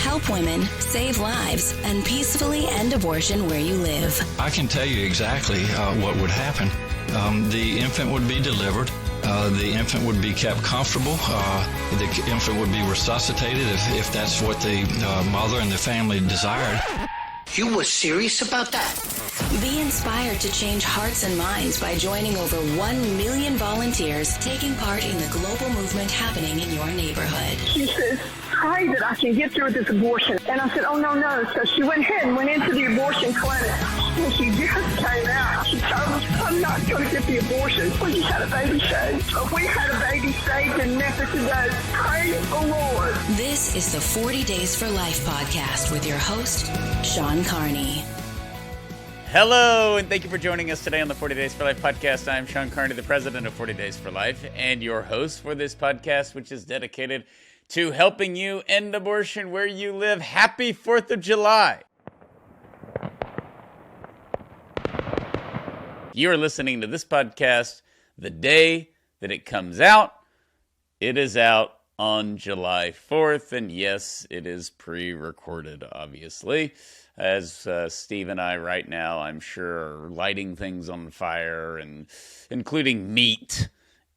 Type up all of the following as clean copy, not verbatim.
help women, save lives, and peacefully end abortion where you live. I can tell you exactly what would happen. The infant would be delivered. The infant would be kept comfortable. The infant would be resuscitated if that's what the mother and the family desired. You were serious about that? Be inspired to change hearts and minds by joining over 1 million volunteers taking part in the global movement happening in your neighborhood. She says, pray that I can get through this abortion. And I said, oh, no. So she went ahead and went into the abortion clinic. When she just came out, she told us, I'm not going to get the abortion. We just had a baby saved. We had a baby saved in Memphis today. Praise the Lord. This is the 40 Days for Life podcast with your host, Sean Carney. Hello, and thank you for joining us today on the 40 Days for Life podcast. I'm Sean Carney, the president of 40 Days for Life, and your host for this podcast, which is dedicated to helping you end abortion where you live. Happy 4th of July. You are listening to this podcast the day that it comes out. It is out on July 4th, and yes, it is pre-recorded, obviously. As Steve and I right now, I'm sure, are lighting things on fire, and including meat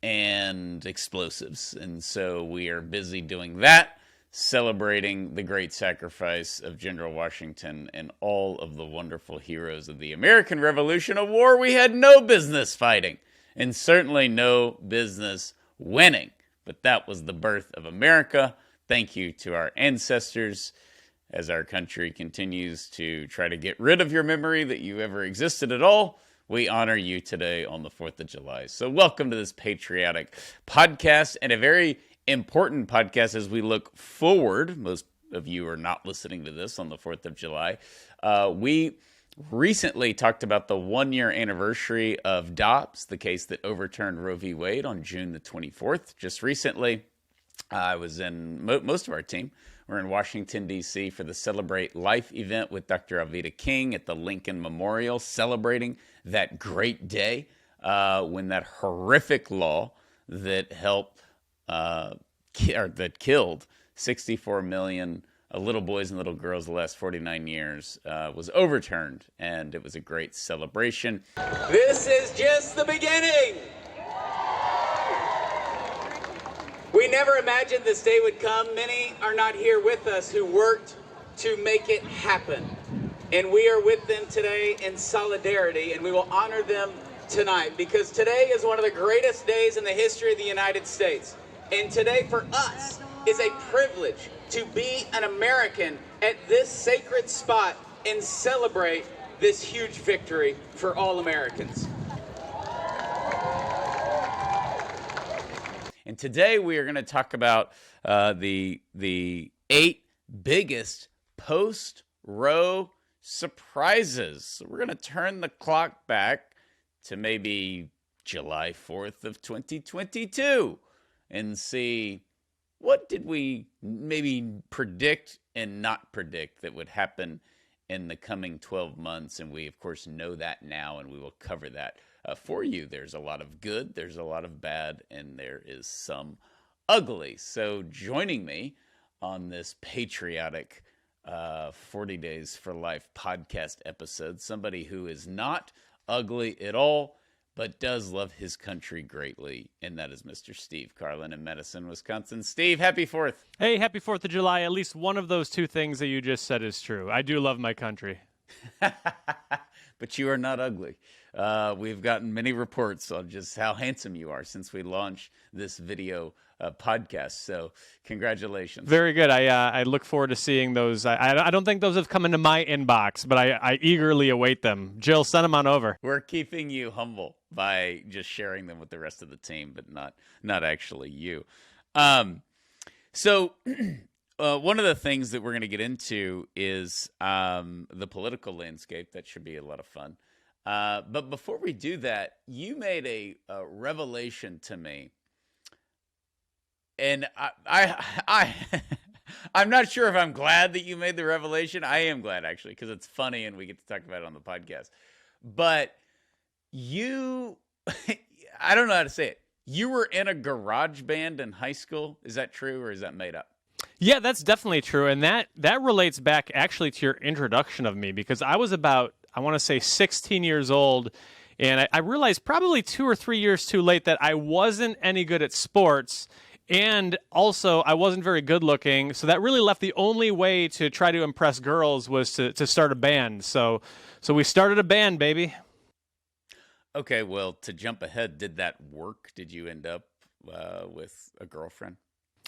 and explosives. And so we are busy doing that, celebrating the great sacrifice of General Washington and all of the wonderful heroes of the American Revolution, a war we had no business fighting, and certainly no business winning. But that was the birth of America. Thank you to our ancestors. As our country continues to try to get rid of your memory that you ever existed at all, we honor you today on the 4th of July. So welcome to this patriotic podcast, and a very important podcast as we look forward. Most of you are not listening to this on the 4th of July. We recently talked about the one-year anniversary of Dobbs, the case that overturned Roe v. Wade on June the 24th. Just recently, I was in, most of our team were in Washington, D.C. for the Celebrate Life event with Dr. Alveda King at the Lincoln Memorial, celebrating that great day when that horrific law that that killed 64 million little boys and little girls the last 49 years was overturned, and it was a great celebration. This is just the beginning. We never imagined this day would come. Many are not here with us who worked to make it happen. And we are with them today in solidarity, and we will honor them tonight, because today is one of the greatest days in the history of the United States. And today for us is a privilege to be an American at this sacred spot and celebrate this huge victory for all Americans. And today we are going to talk about the 8 biggest post-Roe surprises. So we're going to turn the clock back to maybe July 4th of 2022 and see what did we maybe predict and not predict that would happen in the coming 12 months. And we, of course, know that now, and we will cover that for you. There's a lot of good, there's a lot of bad, and there is some ugly. So joining me on this patriotic 40 Days for Life podcast episode, somebody who is not ugly at all, but does love his country greatly, and that is Mr. Steve Carlin in Madison, Wisconsin. Steve, happy 4th. Hey, happy 4th of July. At least one of those two things that you just said is true. I do love my country. But you are not ugly. We've gotten many reports on just how handsome you are since we launched this video podcast. So congratulations. Very good. I look forward to seeing those. I don't think those have come into my inbox, but I eagerly await them. Jill, send them on over. We're keeping you humble by just sharing them with the rest of the team, but not actually you. So one of the things that we're going to get into is the political landscape. That should be a lot of fun. But before we do that, you made a revelation to me, and I'm not sure if I'm glad that you made the revelation. I am glad, actually, because it's funny and we get to talk about it on the podcast. But you, I don't know how to say it. You were in a garage band in high school. Is that true, or is that made up? Yeah, that's definitely true. And that relates back actually to your introduction of me, because I was about, I want to say 16 years old, and I realized probably 2 or 3 years too late that I wasn't any good at sports, and also I wasn't very good looking. So that really left the only way to try to impress girls was to start a band. So we started a band, baby. Okay, well, to jump ahead, did that work? Did you end up with a girlfriend?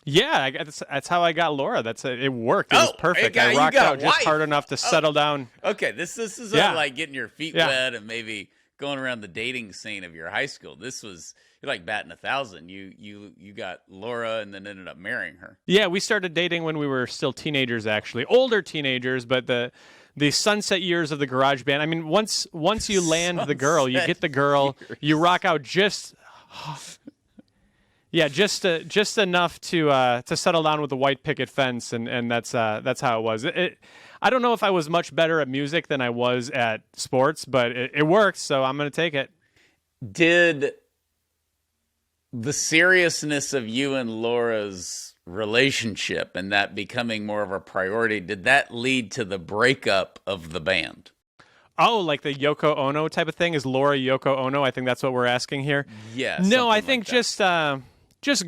Yeah, that's how I got Laura. It worked. It was perfect. I you rocked got out just wife. hard enough to settle down. Okay, this is like getting your feet wet and maybe going around the dating scene of your high school. This was, you're like batting 1,000. You got Laura and then ended up marrying her. Yeah, we started dating when we were still teenagers, actually. Older teenagers, but the sunset years of the garage band. I mean, once you land the girl, you get the girl, you rock out just just enough to settle down with the white picket fence, and that's how it was. I don't know if I was much better at music than I was at sports, but it worked, so I'm going to take it. Did the seriousness of you and Laura's relationship and that becoming more of a priority, did that lead to the breakup of the band? Oh, like the Yoko Ono type of thing? Is Laura Yoko Ono? I think that's what we're asking here. Yes. No, I think just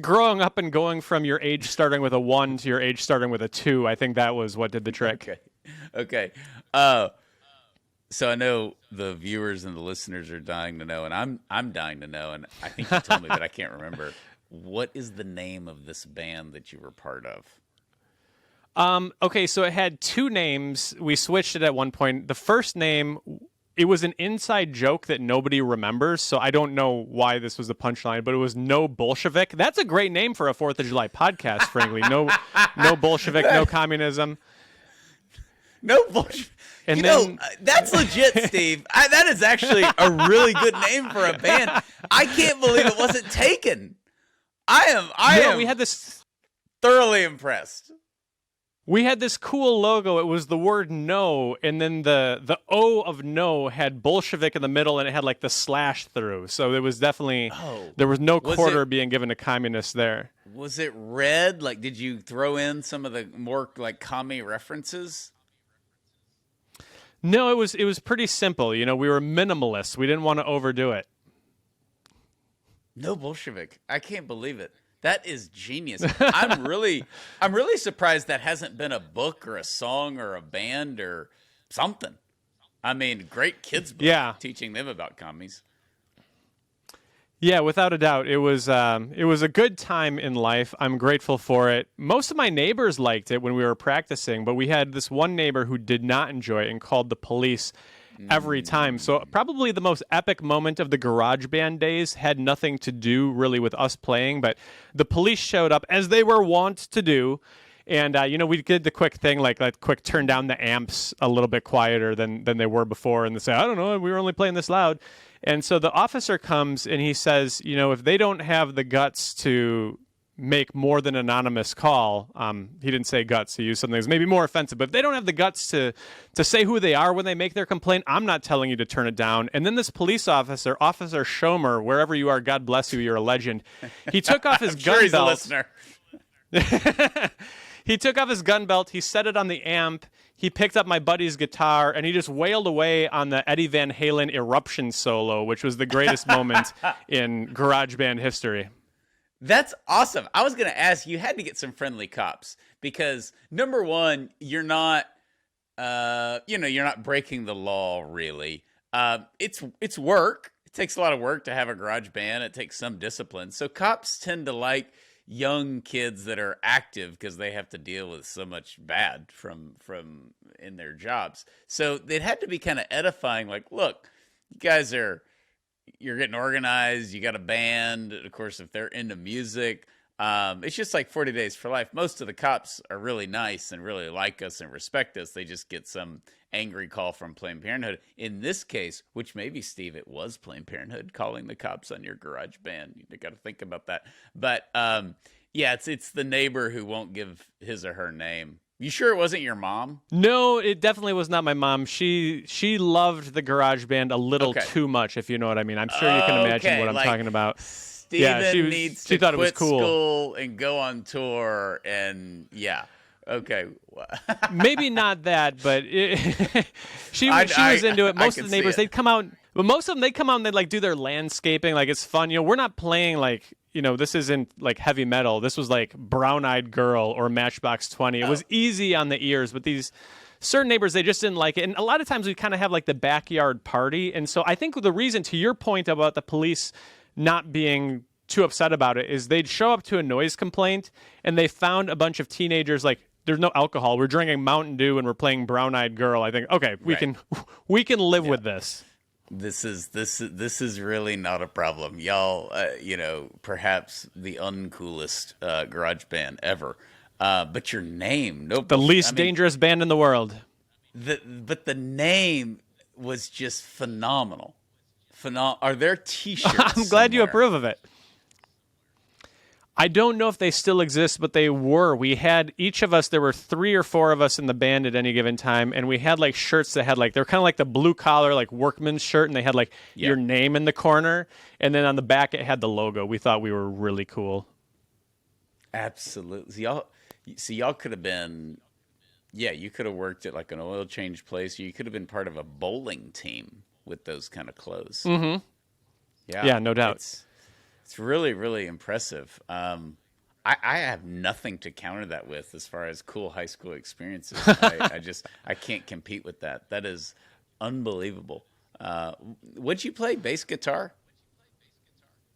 growing up and going from your age starting with a 1 to your age starting with a 2, I think that was what did the trick. Okay. So I know the viewers and the listeners are dying to know, and I'm dying to know, and I think you told me, but I can't remember. What is the name of this band that you were part of? Okay, so it had 2 names. We switched it at one point. The first name, it was an inside joke that nobody remembers, so I don't know why this was the punchline, but it was No Bolshevik. That's a great name for a 4th of July podcast, frankly. No Bolshevik, no communism. No Bolshevik. And that's legit, Steve. That is actually a really good name for a band. I can't believe it wasn't taken. I am we had this thoroughly impressed. We had this cool logo. It was the word no, and then the O of no had Bolshevik in the middle, and it had like the slash through. So it was definitely, there was no quarter being given to communists there. Was it red? Like, did you throw in some of the more like commie references? No, it was pretty simple. You know, we were minimalists. We didn't want to overdo it. No Bolshevik. I can't believe it. That is genius. I'm really surprised that hasn't been a book or a song or a band or something. I mean, great kids book teaching them about commies. Yeah, without a doubt. It was a good time in life. I'm grateful for it. Most of my neighbors liked it when we were practicing, but we had this one neighbor who did not enjoy it and called the police every time. So probably the most epic moment of the garage band days had nothing to do really with us playing, but the police showed up as they were wont to do. And, we did the quick thing, like quick turn down the amps a little bit quieter than they were before. And they say, I don't know, we were only playing this loud. And so the officer comes and he says, if they don't have the guts to make more than anonymous call, he didn't say guts, he used something that's maybe more offensive, but if they don't have the guts to say who they are when they make their complaint, I'm not telling you to turn it down. And then this police officer, Officer Schomer, wherever you are, God bless you, you're a legend. He took off his gun belt. A listener. He took off his gun belt, he set it on the amp, he picked up my buddy's guitar, and he just wailed away on the Eddie Van Halen Eruption solo, which was the greatest moment in garage band history. That's awesome. I was going to ask, you had to get some friendly cops because number one, you're not, you're not breaking the law really. It's work. It takes a lot of work to have a garage band. It takes some discipline. So cops tend to like young kids that are active because they have to deal with so much bad from in their jobs. So it had to be kind of edifying. Like, look, you guys you're getting organized. You got a band. Of course, if they're into music, it's just like 40 Days for Life. Most of the cops are really nice and really like us and respect us. They just get some angry call from Planned Parenthood. In this case, which maybe, Steve, it was Planned Parenthood calling the cops on your garage band. You got to think about that. But it's the neighbor who won't give his or her name. You sure it wasn't your mom? No, it definitely was not my mom. She loved the garage band a little too much, if you know what I mean. I'm sure you can imagine what I'm talking about. Steven needs to quit school and go on tour, and Okay. Maybe not that, but she was into it. Most of the neighbors, they'd come out, but most of them, they'd come out and they'd like do their landscaping. Like, it's fun. You know, we're not playing like, you know, this isn't like heavy metal. This was like Brown Eyed Girl or Matchbox 20. It was easy on the ears, but these certain neighbors, they just didn't like it. And a lot of times we kind of have like the backyard party. And so I think the reason, to your point about the police not being too upset about it, is they'd show up to a noise complaint and they found a bunch of teenagers like, there's no alcohol, we're drinking Mountain Dew and we're playing Brown Eyed Girl. I think, okay, we can live with this. This is really not a problem, y'all. You know, perhaps the uncoolest garage band ever, but your name, the least dangerous band in the world. But the name was just phenomenal. Are there T-shirts? I'm glad you approve of it. I don't know if they still exist, but they were. We had, each of us, there were 3 or 4 of us in the band at any given time, and we had like shirts that had like, they're kind of like the blue collar, like workman's shirt, and they had like your name in the corner, and then on the back it had the logo. We thought we were really cool. Absolutely. Y'all could have been, you could have worked at like an oil change place. You could have been part of a bowling team with those kind of clothes. Mm-hmm. Yeah, no doubt. It's really, really impressive. I have nothing to counter that with as far as cool high school experiences. I can't compete with that. That is unbelievable. What'd you play? Bass guitar?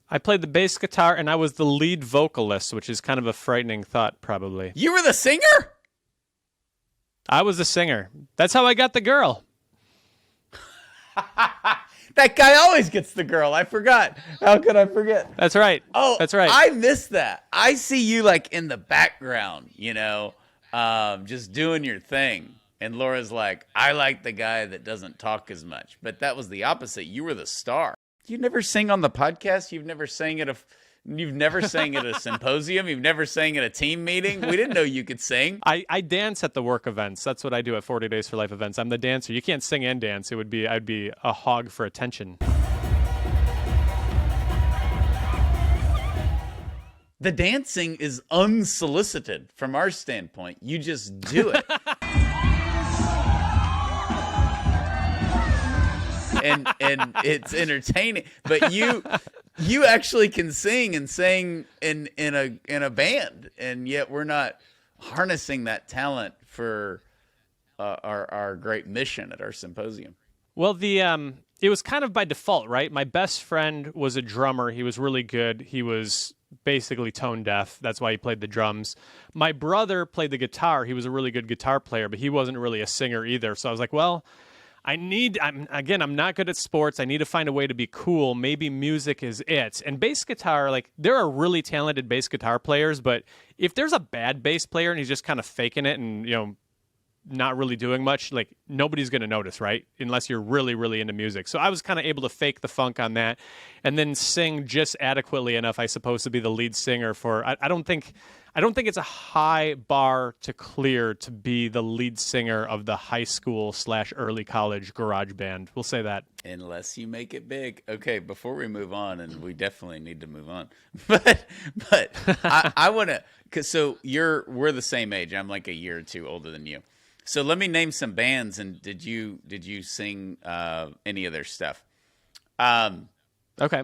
I played the bass guitar, and I was the lead vocalist, which is kind of a frightening thought, probably. You were the singer? I was the singer. That's how I got the girl. That guy always gets the girl. I forgot. How could I forget? That's right. Oh, that's right. I missed that. I see you like in the background, you know, just doing your thing. And Laura's like, I like the guy that doesn't talk as much. But that was the opposite. You were the star. You never sing on the podcast. You've never sang at a symposium. You've never sang at a team meeting. We didn't know you could sing. I dance at the work events. That's what I do at 40 Days for Life events. I'm the dancer. You can't sing and dance. I'd be a hog for attention. The dancing is unsolicited from our standpoint. You just do it. and it's entertaining. But you actually can sing and sing in a band, and yet we're not harnessing that talent for our great mission at our symposium. Well, it was kind of by default, right? My best friend was a drummer. He was really good. He was basically tone deaf. That's why he played the drums. My brother played the guitar. He was a really good guitar player, but he wasn't really a singer either. So I was like, well, I'm not good at sports. I need to find a way to be cool. Maybe music is it. And bass guitar, like, there are really talented bass guitar players, but if there's a bad bass player and he's just kind of faking it and, you know, not really doing much, like, nobody's going to notice, right? Unless you're really, really into music. So I was kind of able to fake the funk on that and then sing just adequately enough, I suppose, to be the lead singer for, I don't think it's a high bar to clear to be the lead singer of the high school / early college garage band. We'll say that. Unless you make it big. Okay, before we move on, and we definitely need to move on, but I want to, because we're the same age. I'm like a year or two older than you. So let me name some bands. And did you sing any of their stuff? Okay.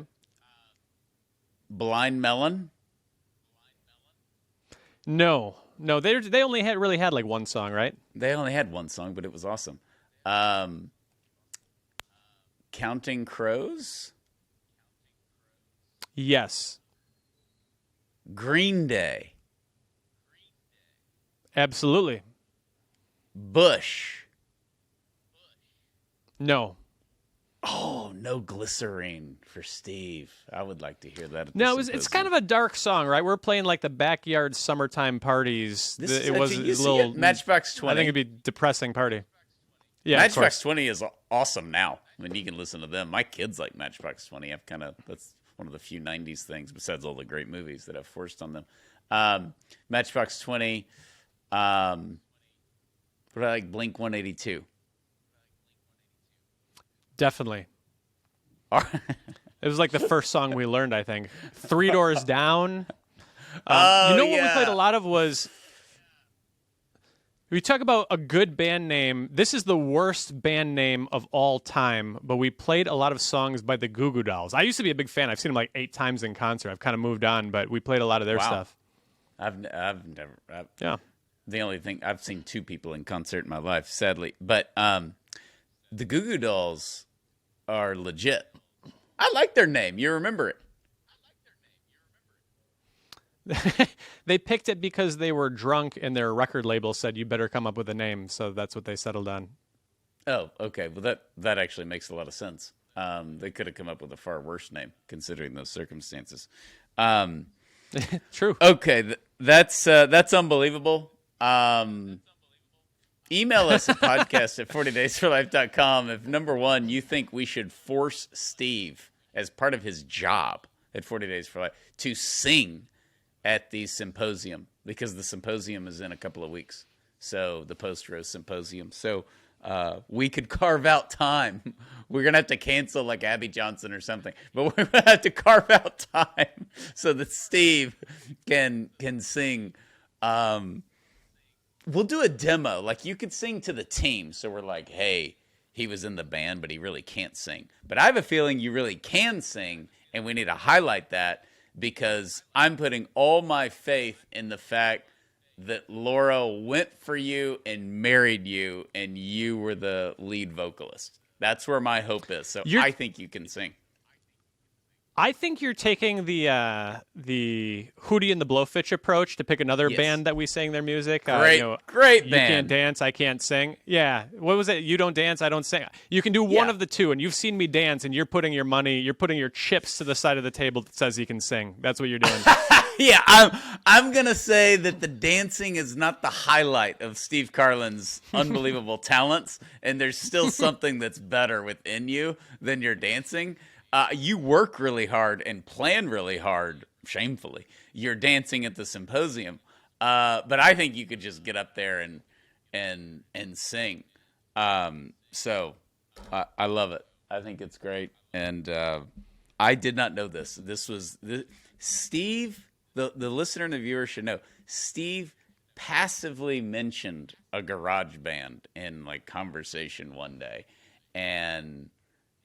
Blind Melon. No, they only really had like one song, right? They only had one song, but it was awesome. Counting Crows? Yes. Green Day? Absolutely. Bush? No. Oh, no Glycerine for Steve. I would like to hear that. No, it's kind of a dark song, right? We're playing like the backyard summertime parties. It was a little Matchbox 20. I think it'd be a depressing party. Yeah, Matchbox 20 is awesome now. I mean, you can listen to them. My kids like Matchbox 20. That's one of the few 90s things besides all the great movies that I've forced on them. Matchbox 20. What I like, Blink 182. Definitely. It was like the first song we learned, I think. Three Doors Down. What we played a lot of was We talk about a good band name. This is the worst band name of all time, but we played a lot of songs by the Goo Goo Dolls. I used to be a big fan. I've seen them like 8 times in concert. I've kind of moved on, but we played a lot of their stuff. I've never. Yeah. The only thing I've seen 2 people in concert in my life, sadly. But the Goo Goo Dolls are legit. I like their name. You remember it. They picked it because they were drunk and their record label said, you better come up with a name. So that's what they settled on. Oh, okay. Well, that actually makes a lot of sense. They could have come up with a far worse name considering those circumstances. True. Okay. That's unbelievable. Email us at podcast@40daysforlife.com if, number one, you think we should force Steve, as part of his job at 40 Days for Life, to sing at the symposium, because the symposium is in a couple of weeks. So the Post-Roe symposium. So we could carve out time. We're going to have to cancel like Abby Johnson or something, but we're going to have to carve out time so that Steve can sing. We'll do a demo. Like, you could sing to the team. So we're like, hey, he was in the band, but he really can't sing. But I have a feeling you really can sing, and we need to highlight that, because I'm putting all my faith in the fact that Laura went for you and married you, and you were the lead vocalist. That's where my hope is. So I think you can sing. I think you're taking the Hootie and the Blowfish approach to pick another band that we sang their music. Great band. You can't dance, I can't sing. Yeah. What was it? You don't dance, I don't sing. You can do one of the two, and you've seen me dance, and you're putting your chips to the side of the table that says he can sing. That's what you're doing. Yeah, I'm gonna say that the dancing is not the highlight of Steve Carlin's unbelievable talents, and there's still something that's better within you than your dancing. You work really hard and plan really hard, shamefully. You're dancing at the symposium. But I think you could just get up there and sing. So I love it. I think it's great. And I did not know this. Steve, the listener and the viewer should know, Steve passively mentioned a garage band in like conversation one day. And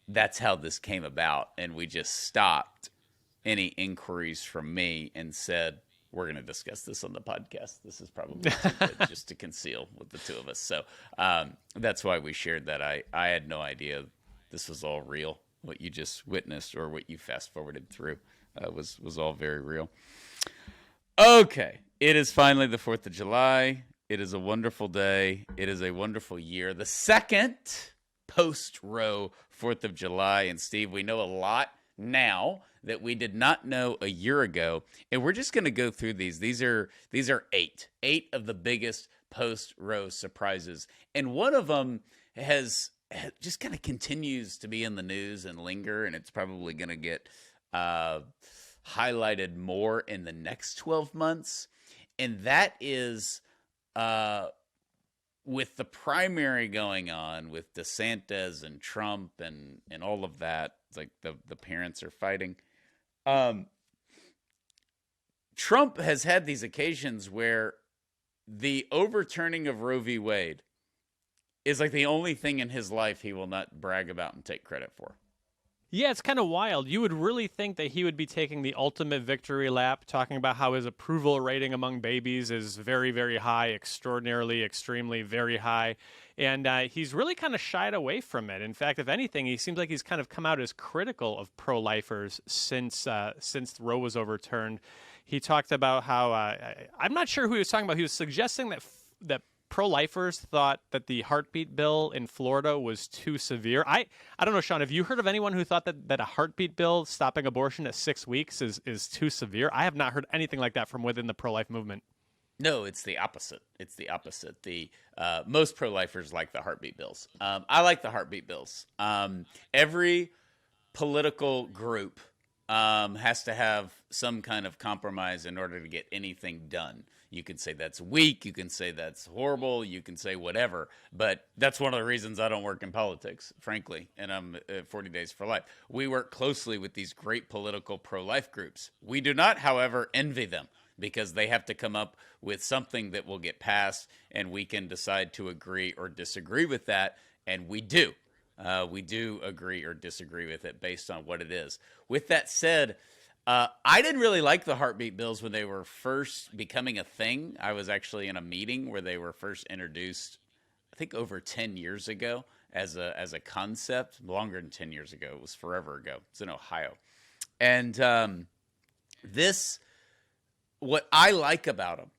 that's how this came about, and we just stopped any inquiries from me and said, we're going to discuss this on the podcast. This is probably too good just to conceal with the two of us. So that's why we shared that. I had no idea this was all real. What you just witnessed, or what you fast forwarded through, was all very real. Okay, it is finally the 4th of July. It is a wonderful day. It is a wonderful year. The second post-Roe 4th of July. And Steve, we know a lot now that we did not know a year ago. And we're just going to go through these. These are 8 of the biggest post-Roe surprises. And one of them has just kind of continues to be in the news and linger. And it's probably going to get highlighted more in the next 12 months. And that is with the primary going on with DeSantis and Trump and all of that. It's like the parents are fighting. Trump has had these occasions where the overturning of Roe v. Wade is like the only thing in his life he will not brag about and take credit for. Yeah, it's kind of wild. You would really think that he would be taking the ultimate victory lap, talking about how his approval rating among babies is very, very high, extraordinarily, extremely, very high. And he's really kind of shied away from it. In fact, if anything, he seems like he's kind of come out as critical of pro-lifers since Roe was overturned. He talked about how, I'm not sure who he was talking about. He was suggesting that pro-lifers thought that the heartbeat bill in Florida was too severe. I don't know, Sean, have you heard of anyone who thought that a heartbeat bill stopping abortion at 6 weeks is too severe? I have not heard anything like that from within the pro-life movement. No, it's the opposite. It's the opposite. Most pro-lifers like the heartbeat bills. I like the heartbeat bills. Every political group has to have some kind of compromise in order to get anything done. You can say that's weak. You can say that's horrible. You can say whatever. But that's one of the reasons I don't work in politics, frankly, and I'm 40 Days for Life. We work closely with these great political pro-life groups. We do not, however, envy them. because they have to come up with something that will get passed, and we can decide to agree or disagree with that, and we do. We do agree or disagree with it based on what it is. With that said, I didn't really like the heartbeat bills when they were first becoming a thing. I was actually in a meeting where they were first introduced, I think over 10 years ago as a concept. Longer than 10 years ago. It was forever ago. It's in Ohio. And what I like about them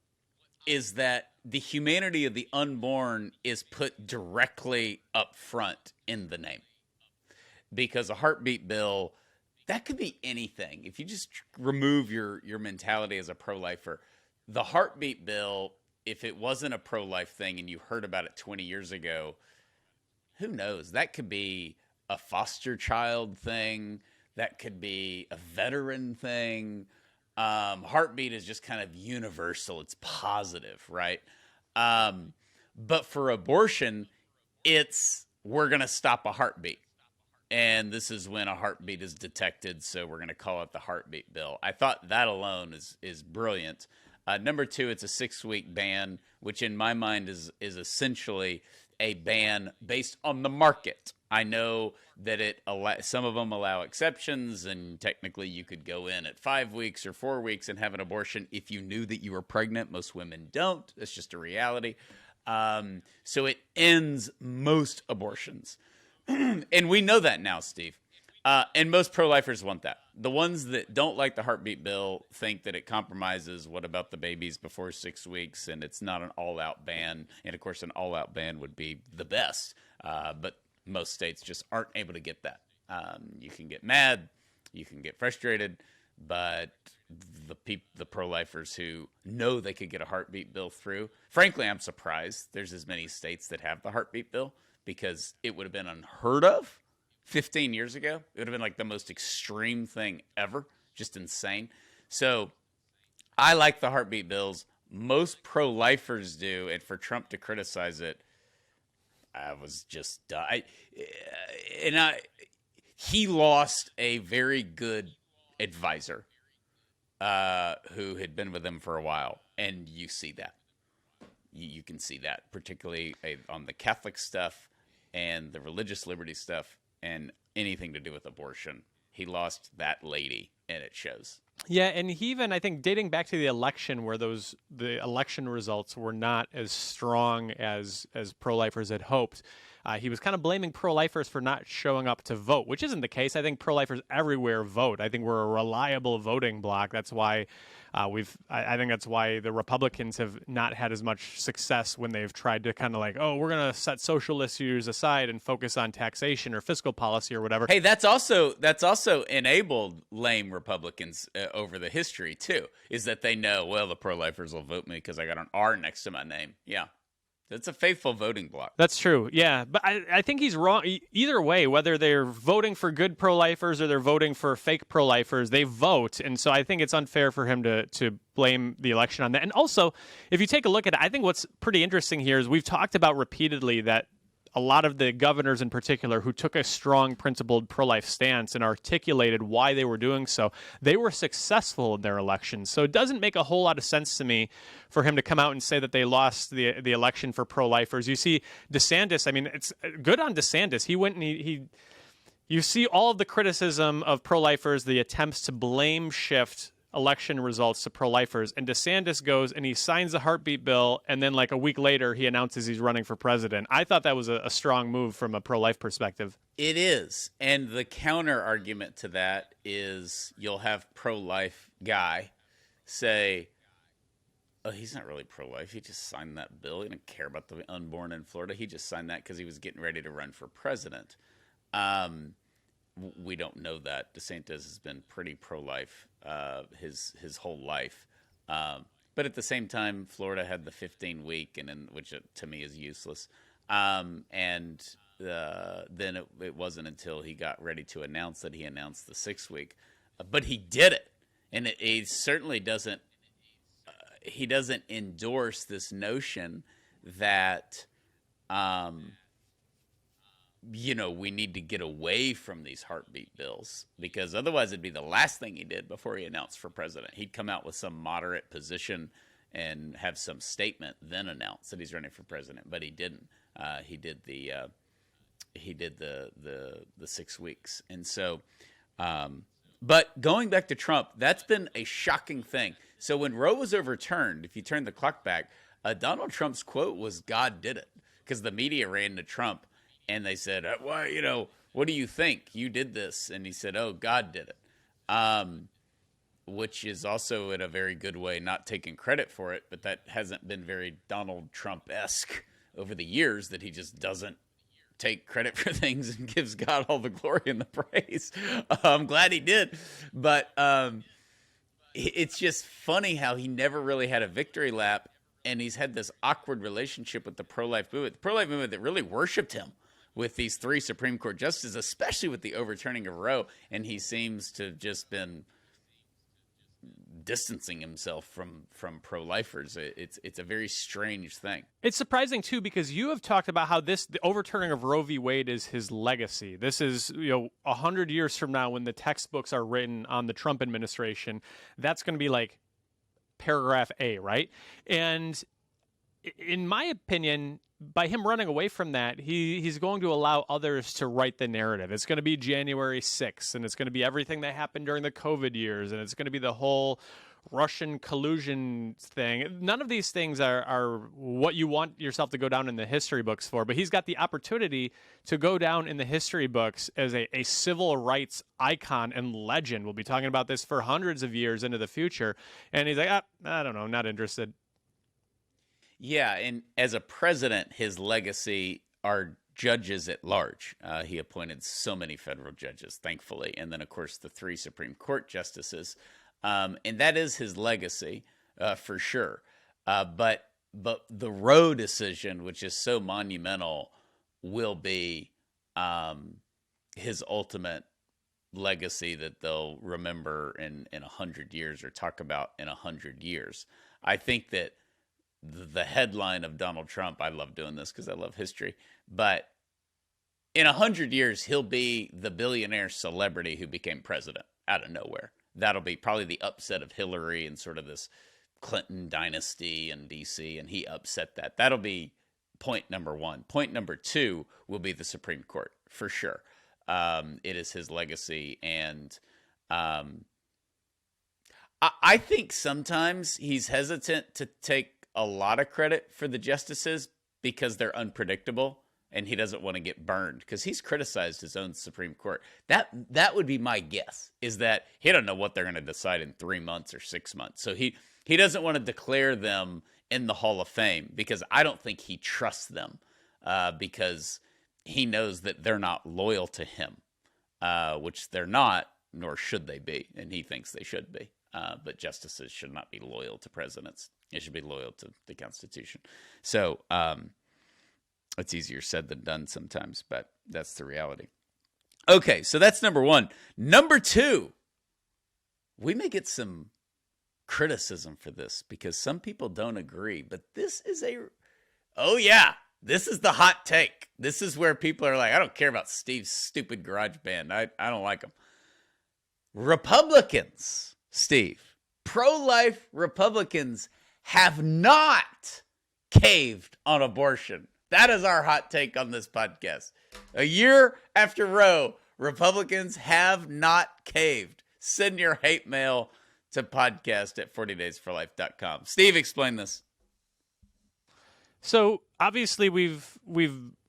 is that the humanity of the unborn is put directly up front in the name. Because a heartbeat bill, that could be anything. If you just remove your mentality as a pro-lifer, the heartbeat bill, if it wasn't a pro-life thing and you heard about it 20 years ago, who knows? That could be a foster child thing. That could be a veteran thing. Heartbeat is just kind of universal. It's positive, right? But for abortion, we're going to stop a heartbeat. And this is when a heartbeat is detected, so we're going to call it the heartbeat bill. I thought that alone is brilliant. Number two, it's a 6-week ban, which in my mind is essentially a ban based on the market. I know that some of them allow exceptions, and technically you could go in at 5 weeks or 4 weeks and have an abortion if you knew that you were pregnant. Most women don't. That's just a reality. So it ends most abortions. And we know that now, Steve. And most pro-lifers want that. The ones that don't like the heartbeat bill think that it compromises what about the babies before 6 weeks, and it's not an all-out ban. And, of course, an all-out ban would be the best. But most states just aren't able to get that. You can get mad. You can get frustrated. But the pro-lifers who know they could get a heartbeat bill through, frankly, I'm surprised there's as many states that have the heartbeat bill, because it would have been unheard of 15 years ago. It would have been like the most extreme thing ever. Just insane. So I like the heartbeat bills. Most pro-lifers do. And for Trump to criticize it, I was just... he lost a very good advisor who had been with him for a while. And you see that. You can see that, particularly on the Catholic stuff and the religious liberty stuff and anything to do with abortion. He lost that lady, and it shows. Yeah, and he even, I think, dating back to the election where the election results were not as strong as pro-lifers had hoped, he was kind of blaming pro-lifers for not showing up to vote, which isn't the case. I think pro-lifers everywhere vote. I think we're a reliable voting bloc. That's why I think that's why the Republicans have not had as much success when they've tried to kind of like, oh, we're going to set social issues aside and focus on taxation or fiscal policy or whatever. Hey, that's also enabled lame Republicans over the history too, is that they know, well, the pro-lifers will vote me because I got an R next to my name. Yeah. It's a faithful voting bloc. That's true, yeah. But I think he's wrong. Either way, whether they're voting for good pro-lifers or they're voting for fake pro-lifers, they vote. And so I think it's unfair for him to blame the election on that. And also, if you take a look at it, I think what's pretty interesting here is we've talked about repeatedly that a lot of the governors in particular who took a strong principled pro-life stance and articulated why they were doing so, they were successful in their elections. So it doesn't make a whole lot of sense to me for him to come out and say that they lost the election for pro-lifers. You see DeSantis, I mean, it's good on DeSantis. He went and you see all of the criticism of pro-lifers, the attempts to blame shift election results to pro-lifers, and DeSantis goes and he signs the heartbeat bill, and then like a week later he announces he's running for president. I thought that was a strong move from a pro-life perspective. It is, and the counter argument to that is you'll have pro-life guy say, oh, he's not really pro-life, he just signed that bill, he didn't care about the unborn in Florida, he just signed that because he was getting ready to run for president. We don't know that. DeSantis has been pretty pro-life his whole life. But at the same time, Florida had the 15-week, which to me is useless. And then it wasn't until he got ready to announce that he announced the 6-week. But he did it. And he certainly doesn't he doesn't endorse this notion that we need to get away from these heartbeat bills, because otherwise it'd be the last thing he did before he announced for president. He'd come out with some moderate position and have some statement, then announce that he's running for president. But he didn't. He did the 6 weeks. And so, but going back to Trump, that's been a shocking thing. So when Roe was overturned, if you turn the clock back, Donald Trump's quote was, "God did it," because the media ran to Trump and they said, "Why, what do you think? You did this." And he said, "Oh, God did it." Which is also in a very good way not taking credit for it, but that hasn't been very Donald Trump-esque over the years, that he just doesn't take credit for things and gives God all the glory and the praise. I'm glad he did. But it's just funny how he never really had a victory lap, and he's had this awkward relationship with the pro-life movement. The pro-life movement that really worshipped him with these 3 Supreme Court justices, especially with the overturning of Roe, and he seems to have just been distancing himself from pro-lifers. It's a very strange thing. It's surprising too, because you have talked about how the overturning of Roe v. Wade is his legacy. This is 100 years from now, when the textbooks are written on the Trump administration, that's going to be like paragraph A, right? And in my opinion, by him running away from that, he's going to allow others to write the narrative. It's going to be January 6th, and it's going to be everything that happened during the COVID years, and it's going to be the whole Russian collusion thing. None of these things are what you want yourself to go down in the history books for, but he's got the opportunity to go down in the history books as a civil rights icon and legend. We'll be talking about this for hundreds of years into the future, and he's like, I don't know, not interested. Yeah, and as a president, his legacy are judges at large. He appointed so many federal judges, thankfully, and then, of course, the 3 Supreme Court justices. And that is his legacy, for sure. But the Roe decision, which is so monumental, will be his ultimate legacy that they'll remember in 100 years, or talk about in 100 years. I think that the headline of Donald Trump, I love doing this because I love history, but in 100 years, he'll be the billionaire celebrity who became president out of nowhere. That'll be probably the upset of Hillary and sort of this Clinton dynasty in D.C., and he upset that. That'll be point number 1. Point number 2 will be the Supreme Court, for sure. It is his legacy, and I think sometimes he's hesitant to take a lot of credit for the justices because they're unpredictable, and he doesn't want to get burned, because he's criticized his own Supreme Court. That would be my guess, is that he doesn't know what they're going to decide in 3 months or 6 months. So he doesn't want to declare them in the Hall of Fame, because I don't think he trusts them, because he knows that they're not loyal to him, which they're not, nor should they be, and he thinks they should be. But justices should not be loyal to presidents. They should be loyal to the Constitution. So it's easier said than done sometimes, but that's the reality. Okay, so that's number 1. Number 2, we may get some criticism for this because some people don't agree, but this is this is the hot take. This is where people are like, I don't care about Steve's stupid garage band. I don't like him. Republicans, Steve, pro-life Republicans have not caved on abortion. That is our hot take on this podcast. A year after Roe, Republicans have not caved. Send your hate mail to podcast@40daysforlife.com. Steve, explain this. So obviously we've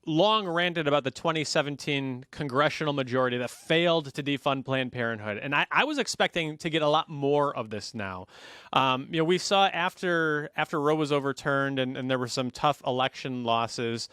long ranted about the 2017 congressional majority that failed to defund Planned Parenthood. And I was expecting to get a lot more of this now. We saw after Roe was overturned and there were some tough election losses,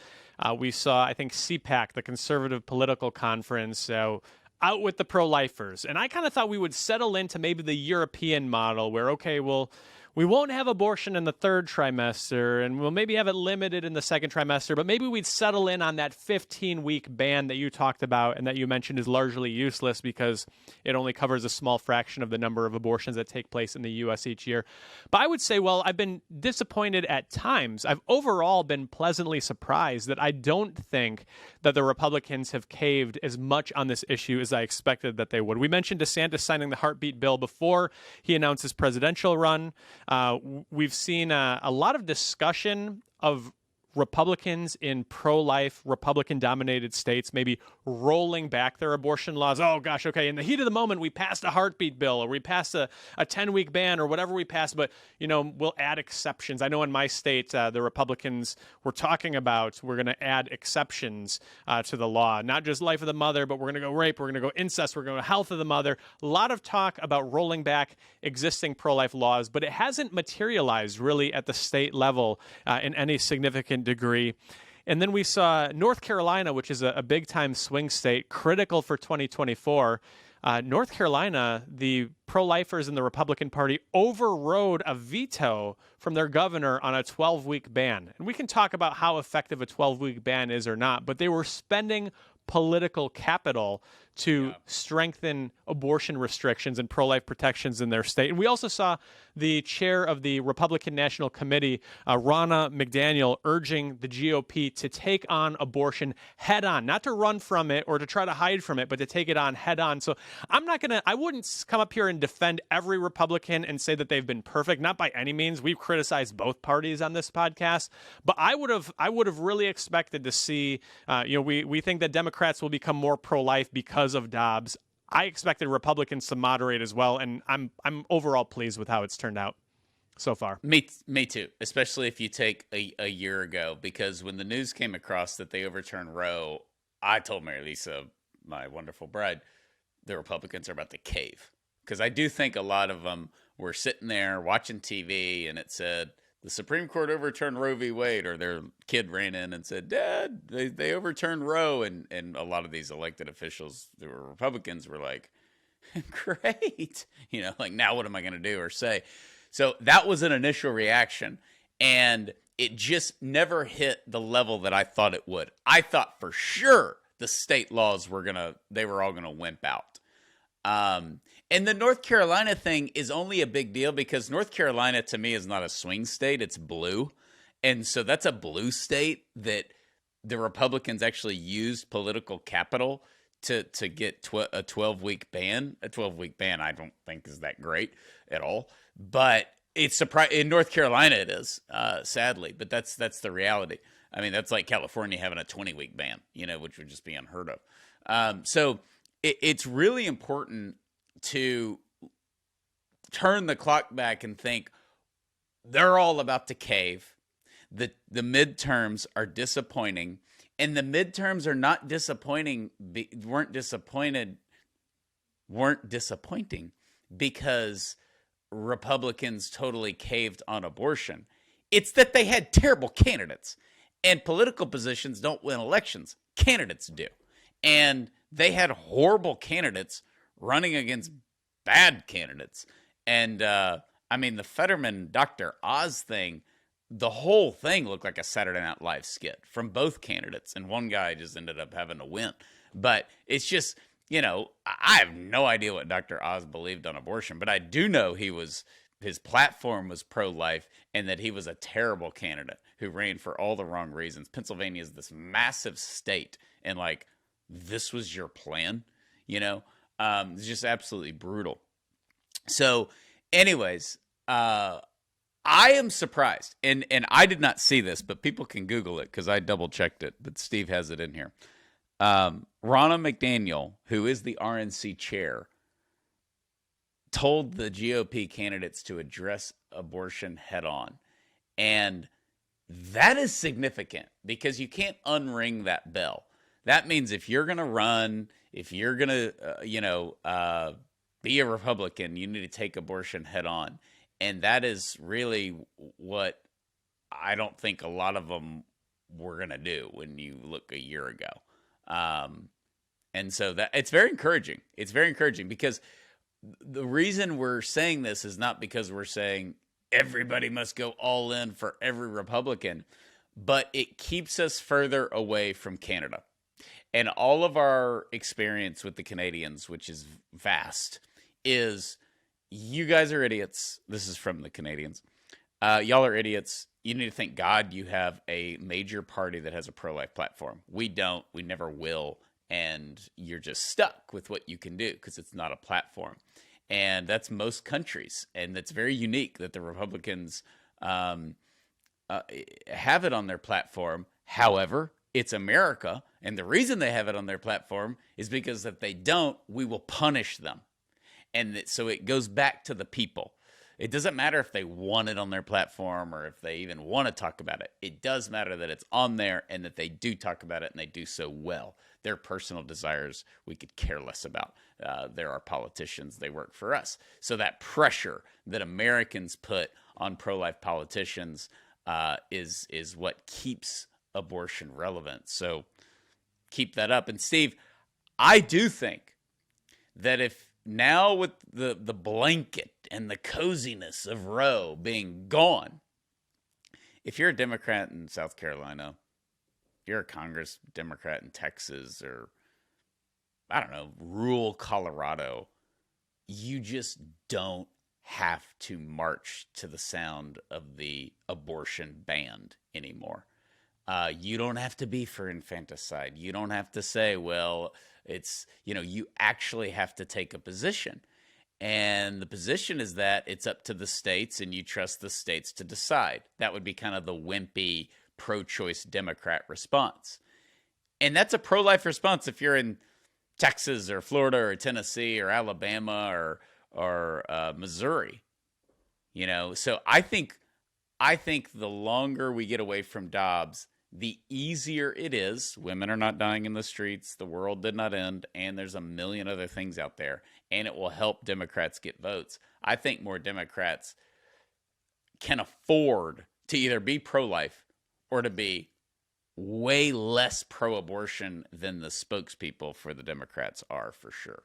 we saw, I think, CPAC, the Conservative Political Conference, out with the pro-lifers. And I kind of thought we would settle into maybe the European model where, okay, we'll we won't have abortion in the third trimester, and we'll maybe have it limited in the second trimester, but maybe we'd settle in on that 15-week ban that you talked about and that you mentioned is largely useless because it only covers a small fraction of the number of abortions that take place in the U.S. each year. But I would say, well, I've been disappointed at times. I've overall been pleasantly surprised that I don't think that the Republicans have caved as much on this issue as I expected that they would. We mentioned DeSantis signing the heartbeat bill before he announced his presidential run. We've seen a lot of discussion of Republicans in pro-life, Republican-dominated states maybe rolling back their abortion laws. Oh, gosh, okay, in the heat of the moment, we passed a heartbeat bill or we passed a 10-week ban or whatever we passed, but, we'll add exceptions. I know in my state, the Republicans were talking about we're going to add exceptions to the law, not just life of the mother, but we're going to go rape, we're going to go incest, we're going to go health of the mother. A lot of talk about rolling back existing pro-life laws, but it hasn't materialized really at the state level in any significant degree. And then we saw North Carolina, which is a big-time swing state, critical for 2024. North Carolina, the pro-lifers in the Republican Party overrode a veto from their governor on a 12-week ban. And we can talk about how effective a 12-week ban is or not, but they were spending political capital to strengthen abortion restrictions and pro-life protections in their state. And we also saw the chair of the Republican National Committee, Ronna McDaniel, urging the GOP to take on abortion head on, not to run from it or to try to hide from it, but to take it on head on. So I wouldn't come up here and defend every Republican and say that they've been perfect, not by any means. We've criticized both parties on this podcast, but I would have really expected to see, we think that Democrats will become more pro-life because of Dobbs. I expected Republicans to moderate as well, and I'm overall pleased with how it's turned out so far. Me too, especially if you take a year ago, because when the news came across that they overturned Roe, I told Mary Lisa, my wonderful bride, the Republicans are about to cave. Because I do think a lot of them were sitting there watching TV and it said, the Supreme Court overturned Roe v. Wade, or their kid ran in and said, Dad, they overturned Roe. And a lot of these elected officials, the Republicans, were like, great. Now what am I going to do or say? So that was an initial reaction. And it just never hit the level that I thought it would. I thought for sure the state laws they were all going to wimp out. And the North Carolina thing is only a big deal because North Carolina, to me, is not a swing state. It's blue. And so that's a blue state that the Republicans actually used political capital to get a 12-week ban. A 12-week ban I don't think is that great at all. But it's surprising. In North Carolina it is, sadly. But that's the reality. I mean, that's like California having a 20-week ban, which would just be unheard of. So it's really important to turn the clock back and think they're all about to cave. The midterms are disappointing, and the midterms are not disappointing. Weren't disappointing because Republicans totally caved on abortion. It's that they had terrible candidates, and political positions don't win elections. Candidates do, and they had horrible candidates running against bad candidates. And, the Fetterman Dr. Oz thing, the whole thing looked like a Saturday Night Live skit from both candidates. And one guy just ended up having to win. But it's just, I have no idea what Dr. Oz believed on abortion, but I do know his platform was pro-life and that he was a terrible candidate who ran for all the wrong reasons. Pennsylvania is this massive state, and this was your plan, it's just absolutely brutal. So anyways, I am surprised, and I did not see this, but people can Google it because I double checked it, but Steve has it in here. Ronna McDaniel, who is the RNC chair, told the GOP candidates to address abortion head on. And that is significant because you can't unring that bell. That means if you're going to run, if you're going to, be a Republican, you need to take abortion head on. And that is really what I don't think a lot of them were going to do when you look a year ago. And so that it's very encouraging. It's very encouraging because the reason we're saying this is not because we're saying everybody must go all in for every Republican, but it keeps us further away from Canada. And all of our experience with the Canadians, which is vast, is you guys are idiots. This is from the Canadians. Y'all are idiots. You need to thank God you have a major party that has a pro-life platform. We don't. We never will. And you're just stuck with what you can do because it's not a platform. And that's most countries. And it's very unique that the Republicans have it on their platform. However, it's America. And the reason they have it on their platform is because if they don't, we will punish them. And so it goes back to the people. It doesn't matter if they want it on their platform or if they even want to talk about it. It does matter that it's on there and that they do talk about it and they do so well. Their personal desires, we could care less about. There are politicians, they work for us. So that pressure that Americans put on pro-life politicians is what keeps abortion relevant. So keep that up. And Steve, I do think that if now with the blanket and the coziness of Roe being gone, if you're a Democrat in South Carolina, you're a Congress Democrat in Texas, or I don't know, rural Colorado, you just don't have to march to the sound of the abortion band anymore. You don't have to be for infanticide. You don't have to say, well, it's, you actually have to take a position. And the position is that it's up to the states and you trust the states to decide. That would be kind of the wimpy pro-choice Democrat response. And that's a pro-life response if you're in Texas or Florida or Tennessee or Alabama or Missouri. So I think the longer we get away from Dobbs, the easier it is. Women are not dying in the streets. The world did not end. And there's a million other things out there. And it will help Democrats get votes. I think more Democrats can afford to either be pro-life or to be way less pro-abortion than the spokespeople for the Democrats are, for sure.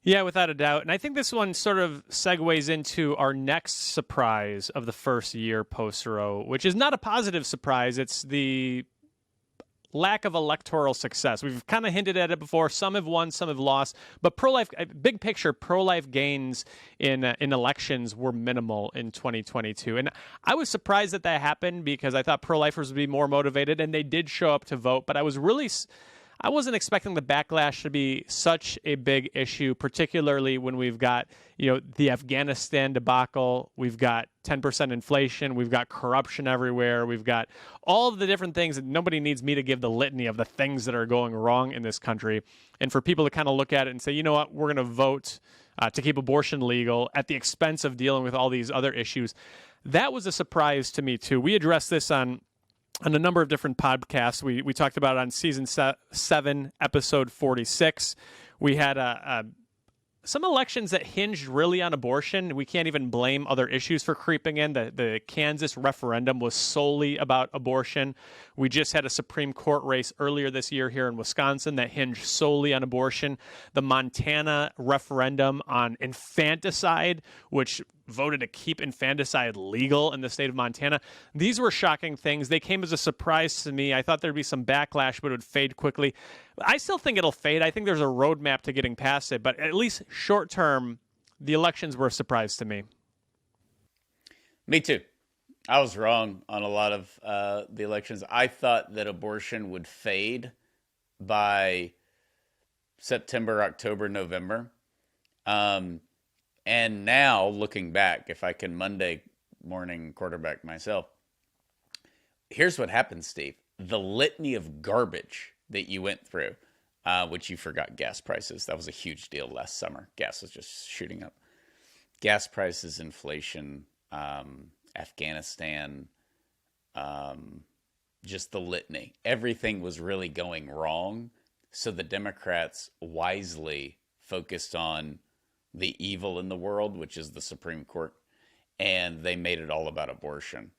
Yeah, without a doubt. And I think this one sort of segues into our next surprise of the first year post-Roe, which is not a positive surprise. It's the lack of electoral success. We've kind of hinted at it before. Some have won, some have lost. But pro-life, big picture, pro-life gains in elections were minimal in 2022. And I was surprised that happened because I thought pro-lifers would be more motivated, and they did show up to vote. But I wasn't expecting the backlash to be such a big issue, particularly when we've got, the Afghanistan debacle, we've got 10% inflation, we've got corruption everywhere, we've got all of the different things, and nobody needs me to give the litany of the things that are going wrong in this country. And for people to kind of look at it and say, you know what, we're going to vote to keep abortion legal at the expense of dealing with all these other issues, that was a surprise to me too. We addressed this on a number of different podcasts. We talked about it on season 7, episode 46. We had some elections that hinged really on abortion. We can't even blame other issues for creeping in. The Kansas referendum was solely about abortion. We just had a Supreme Court race earlier this year here in Wisconsin that hinged solely on abortion. The Montana referendum on infanticide, which voted to keep infanticide legal in the state of Montana. These were shocking things. They came as a surprise to me. I thought there'd be some backlash, but it would fade quickly. I still think it'll fade. I think there's a roadmap to getting past it, but at least short term, the elections were a surprise to me. Me too. I was wrong on a lot of the elections. I thought that abortion would fade by September, October, November. And now, looking back, if I can Monday morning quarterback myself, here's what happened, Steve. The litany of garbage that you went through, which you forgot gas prices. That was a huge deal last summer. Gas was just shooting up. Gas prices, inflation, Afghanistan, just the litany. Everything was really going wrong. So the Democrats wisely focused on the evil in the world, which is the Supreme Court, and they made it all about abortion.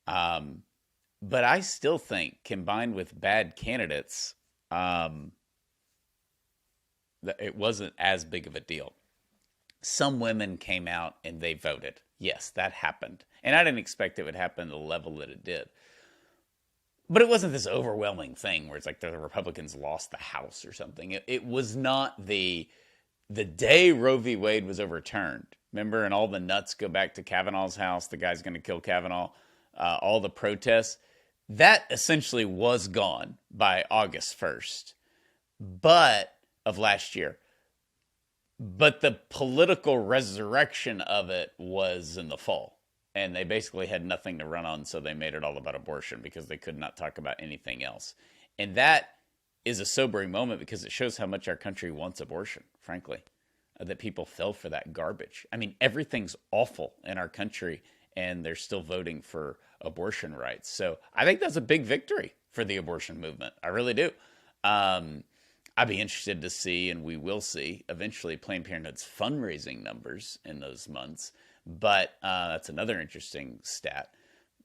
But I still think, combined with bad candidates, that it wasn't as big of a deal. some women came out and they voted. Yes, that happened. And I didn't expect it would happen to the level that it did. But it wasn't this overwhelming thing where it's like the Republicans lost the House or something. It was not the day Roe v. Wade was overturned. Remember, and all the nuts go back to Kavanaugh's house. The guy's going to kill Kavanaugh. All the protests. That essentially was gone by August 1st of last year. But the political resurrection of it was in the fall. And they basically had nothing to run on, so they made it all about abortion because they could not talk about anything else. And that is a sobering moment because it shows how much our country wants abortion, frankly, that people fell for that garbage. I mean, everything's awful in our country, and they're still voting for abortion rights. So I think that's a big victory for the abortion movement. I really do. I'd be interested to see, and we will see, eventually Planned Parenthood's fundraising numbers in those months. But that's another interesting stat.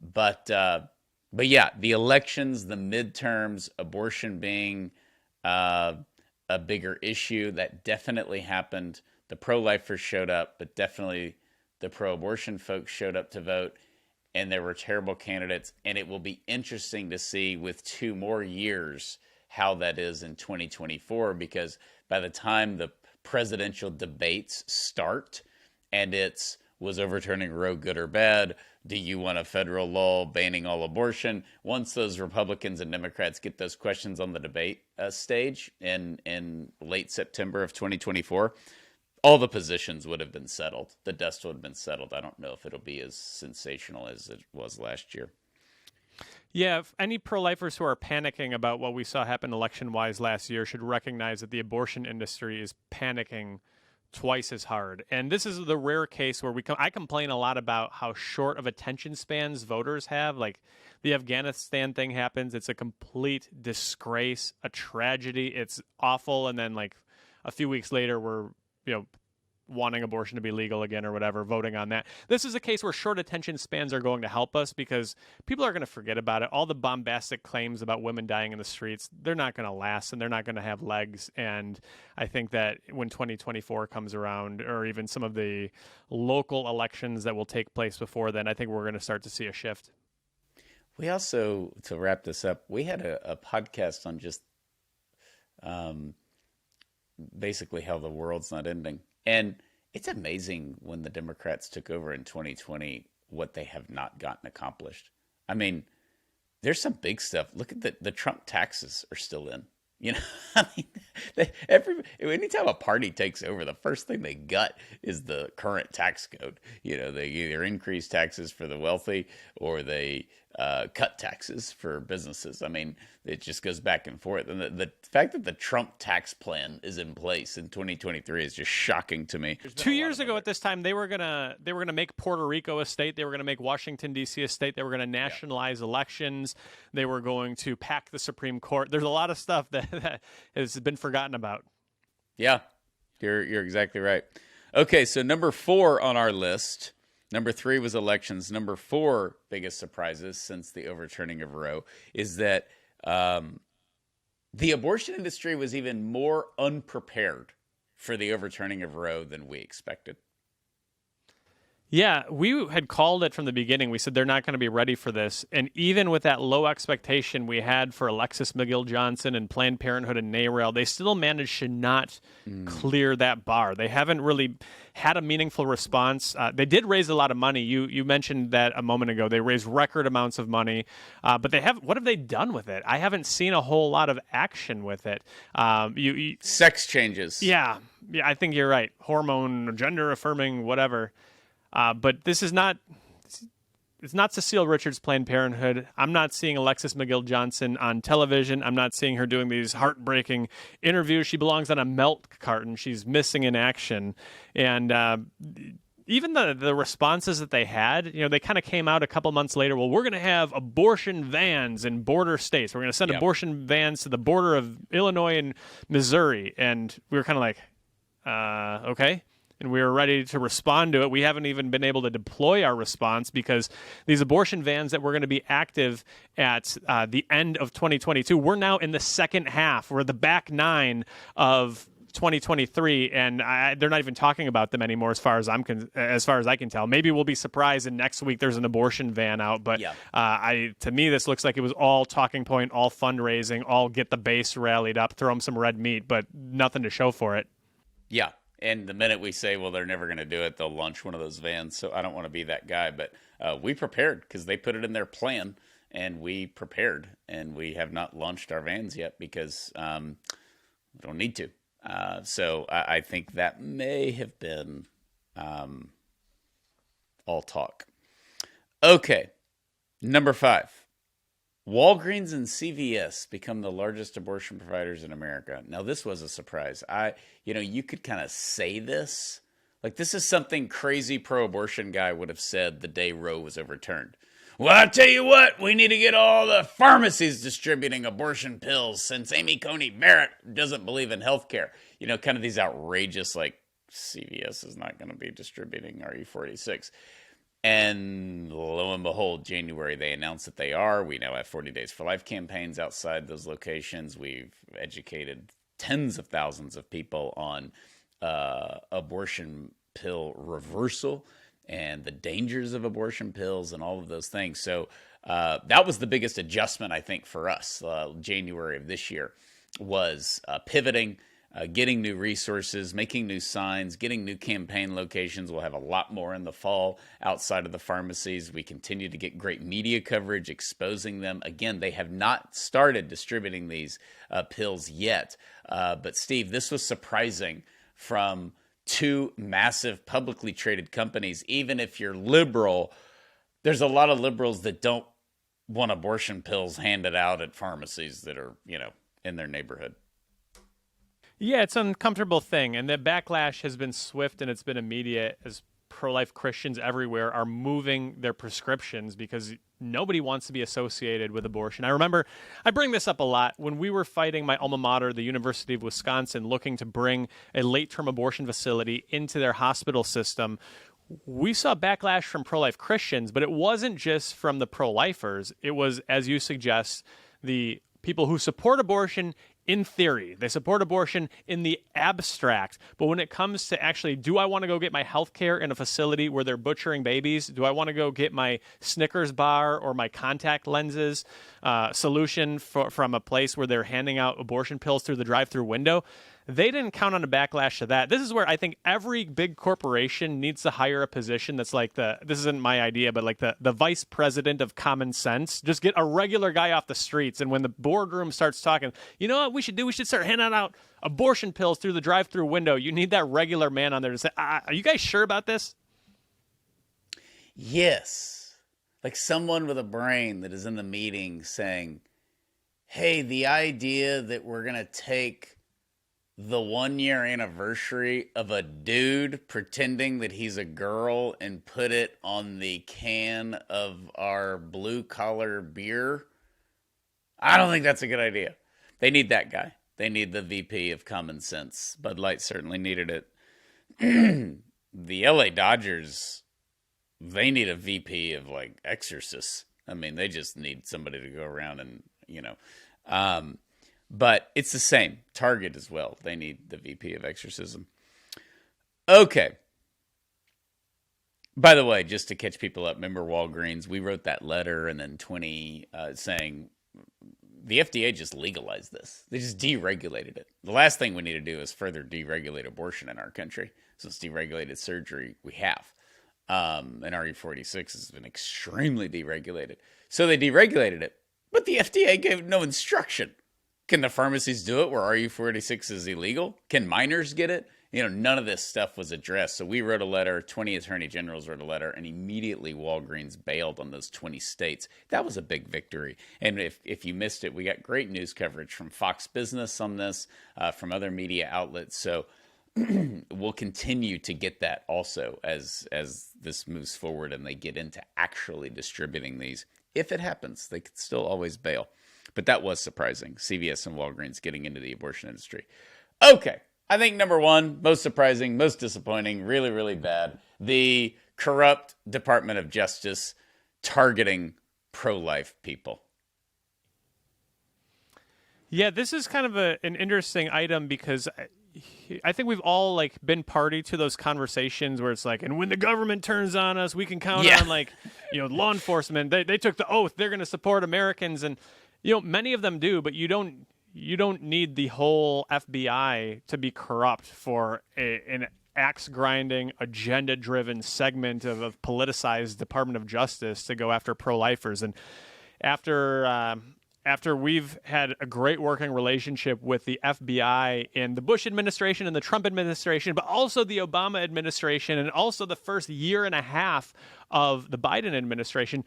But yeah, the elections, the midterms, abortion being a bigger issue, that definitely happened. The pro-lifers showed up, but definitely the pro-abortion folks showed up to vote, and there were terrible candidates. And it will be interesting to see with 2 more years how that is in 2024, because by the time the presidential debates start, and was overturning Roe good or bad? Do you want a federal law banning all abortion? Once those Republicans and Democrats get those questions on the debate stage in late September of 2024, all the positions would have been settled. The dust would have been settled. I don't know if it'll be as sensational as it was last year. Yeah, if any pro-lifers who are panicking about what we saw happen election-wise last year should recognize that the abortion industry is panicking twice as hard. And this is the rare case where I complain a lot about how short of attention spans voters have. Like, the Afghanistan thing happens, it's a complete disgrace, a tragedy, it's awful, and then like a few weeks later we're wanting abortion to be legal again or whatever, voting on that. This is a case where short attention spans are going to help us because people are going to forget about it. All the bombastic claims about women dying in the streets, they're not going to last and they're not going to have legs. And I think that when 2024 comes around, or even some of the local elections that will take place before then, I think we're going to start to see a shift. We also, to wrap this up, we had a podcast on just basically how the world's not ending. And it's amazing when the Democrats took over in 2020, what they have not gotten accomplished. I mean, there's some big stuff. Look at the Trump taxes are still in. I mean, anytime a party takes over, the first thing they gut is the current tax code. They either increase taxes for the wealthy or they cut taxes for businesses. I mean, it just goes back and forth. And the fact that the Trump tax plan is in place in 2023 is just shocking to me. 2 years ago at this time, they were gonna make Puerto Rico a state. They were gonna make Washington, D.C. a state. They were gonna nationalize elections. They were going to pack the Supreme Court. There's a lot of stuff that has been forgotten about. Yeah, you're exactly right. Okay, so number 4 on our list. Number 3 was elections. Number 4 biggest surprises since the overturning of Roe is that the abortion industry was even more unprepared for the overturning of Roe than we expected. Yeah, we had called it from the beginning. We said they're not going to be ready for this. And even with that low expectation we had for Alexis McGill-Johnson and Planned Parenthood and NARAL, they still managed to not clear that bar. They haven't really had a meaningful response. They did raise a lot of money. You mentioned that a moment ago. They raised record amounts of money. But what have they done with it? I haven't seen a whole lot of action with it. Sex changes. Yeah, I think you're right. Hormone, gender affirming, whatever. But this is not, it's not Cecile Richards' Planned Parenthood. I'm not seeing Alexis McGill-Johnson on television. I'm not seeing her doing these heartbreaking interviews. She belongs on a milk carton. She's missing in action. And even the responses that they had, they kind of came out a couple months later. Well, we're going to have abortion vans in border states. We're going to send abortion vans to the border of Illinois and Missouri. And we were kind of like, okay. And we were ready to respond to it. We haven't even been able to deploy our response because these abortion vans that were going to be active at the end of 2022, we're now in the second half. We're the back 9 of 2023, and they're not even talking about them anymore, as far as I can tell. Maybe we'll be surprised, and next week there's an abortion van out. But to me, this looks like it was all talking point, all fundraising, all get the base rallied up, throw them some red meat, but nothing to show for it. Yeah, and the minute we say, well, they're never going to do it, they'll launch one of those vans. So I don't want to be that guy, but we prepared because they put it in their plan, and we prepared, and we have not launched our vans yet because we don't need to. So I think that may have been all talk. Okay, number 5. Walgreens and CVS become the largest abortion providers in America. Now, this was a surprise. You could kind of say this. Like, this is something crazy pro-abortion guy would have said the day Roe was overturned. Well, I tell you what, we need to get all the pharmacies distributing abortion pills since Amy Coney Barrett doesn't believe in healthcare. Kind of these outrageous, like, CVS is not going to be distributing RE46. And lo and behold, January, they announced that they are. We now have 40 Days for Life campaigns outside those locations. We've educated tens of thousands of people on abortion pill reversal and the dangers of abortion pills and all of those things. So that was the biggest adjustment, I think, for us. January of this year was pivoting, getting new resources, making new signs, getting new campaign locations. We'll have a lot more in the fall outside of the pharmacies. We continue to get great media coverage exposing them. Again, they have not started distributing these pills yet. But Steve, this was surprising from 2 massive publicly traded companies. Even if you're liberal, there's a lot of liberals that don't want abortion pills handed out at pharmacies that are, in their neighborhood. Yeah, it's an uncomfortable thing, and the backlash has been swift and it's been immediate as pro-life Christians everywhere are moving their prescriptions because nobody wants to be associated with abortion. I remember, I bring this up a lot, when we were fighting my alma mater, the University of Wisconsin, looking to bring a late-term abortion facility into their hospital system. We saw backlash from pro-life Christians, but it wasn't just from the pro-lifers. It was, as you suggest, the people who support abortion in theory. They support abortion in the abstract. But when it comes to actually, do I want to go get my health care in a facility where they're butchering babies? Do I want to go get my Snickers bar or my contact lenses solution from a place where they're handing out abortion pills through the drive-through window? They didn't count on a backlash to that. This is where I think every big corporation needs to hire a position that's like this isn't my idea, but like the vice president of common sense. Just get a regular guy off the streets. And when the boardroom starts talking, you know what we should do? We should start handing out abortion pills through the drive-through window. You need that regular man on there to say, are you guys sure about this? Yes. Like someone with a brain that is in the meeting saying, hey, the idea that we're going to take the 1-year anniversary of a dude pretending that he's a girl and put it on the can of our blue collar beer. I don't think that's a good idea. They need that guy. They need the VP of common sense. Bud Light certainly needed it. The LA Dodgers, they need a VP of like exorcists. I mean, they just need somebody to go around and, but it's the same. Target as well. They need the VP of exorcism. Okay. By the way, just to catch people up, remember Walgreens? We wrote that letter and then saying the FDA just legalized this. They just deregulated it. The last thing we need to do is further deregulate abortion in our country. So it's deregulated surgery we have. And RE46 has been extremely deregulated. So they deregulated it, but the FDA gave no instruction. Can the pharmacies do it where RE46 is illegal? Can minors get it? None of this stuff was addressed. So we wrote a letter, 20 attorney generals wrote a letter, and immediately Walgreens bailed on those 20 states. That was a big victory. And if you missed it, we got great news coverage from Fox Business on this, from other media outlets. So we'll continue to get that also as this moves forward and they get into actually distributing these. If it happens, they could still always bail. But that was surprising, CVS and Walgreens getting into the abortion industry. Okay, I think number 1, most surprising, most disappointing, really, really bad, the corrupt Department of Justice targeting pro-life people. Yeah, this is kind of an interesting item because, I think we've all like been party to those conversations where it's like, and when the government turns on us, we can count on like, law enforcement. They took the oath. They're going to support Americans. And, many of them do, but you don't need the whole FBI to be corrupt for an axe-grinding, agenda-driven segment of a politicized Department of Justice to go after pro-lifers. And after we've had a great working relationship with the FBI in the Bush administration and the Trump administration, but also the Obama administration and also the first year and a half of the Biden administration,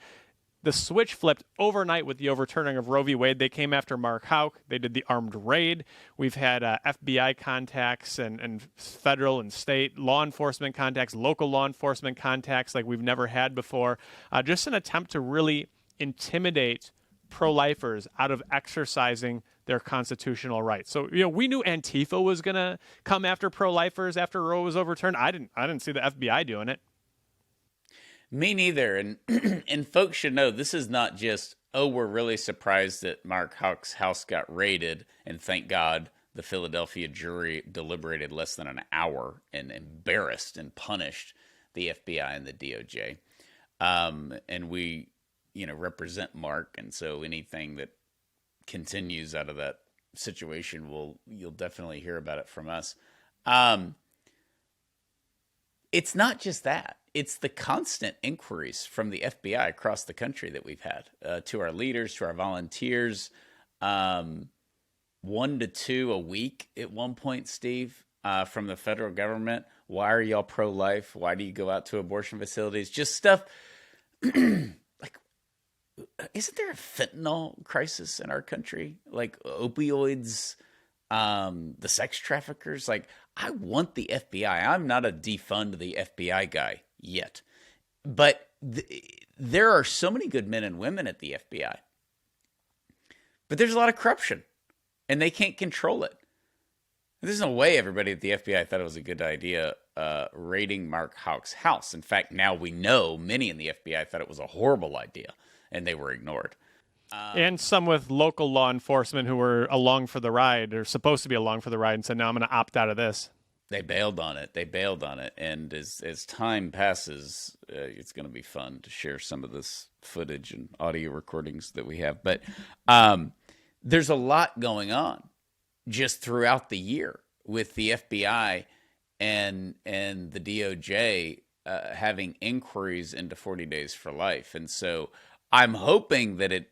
the switch flipped overnight with the overturning of Roe v. Wade. They came after Mark Houck. They did the armed raid. We've had FBI contacts and federal and state law enforcement contacts, local law enforcement contacts like we've never had before. Just an attempt to really intimidate pro-lifers out of exercising their constitutional rights. So, we knew Antifa was going to come after pro-lifers after Roe was overturned. I didn't see the FBI doing it. Me neither. And and folks should know this is not just, we're really surprised that Mark Houck's house got raided, and thank God the Philadelphia jury deliberated less than an hour and embarrassed and punished the FBI and the DOJ. And we, represent Mark, and so anything that continues out of that situation, you'll definitely hear about it from us. It's not just that. It's the constant inquiries from the FBI across the country that we've had to our leaders, to our volunteers, 1 to 2 a week at one point, Steve, from the federal government. Why are y'all pro-life? Why do you go out to abortion facilities? Just stuff like, isn't there a fentanyl crisis in our country? Like opioids, the sex traffickers? Like, I want the FBI. I'm not a defund the FBI guy yet. But there are so many good men and women at the FBI. But there's a lot of corruption, and they can't control it. There's no way everybody at the FBI thought it was a good idea raiding Mark Houck's house. In fact, now we know many in the FBI thought it was a horrible idea, and they were ignored. And some with local law enforcement who were along for the ride, or supposed to be along for the ride, and said, no, I'm going to opt out of this. They bailed on it. And as time passes, it's going to be fun to share some of this footage and audio recordings that we have. But there's a lot going on just throughout the year with the FBI and the DOJ having inquiries into 40 Days for Life. And so I'm hoping that it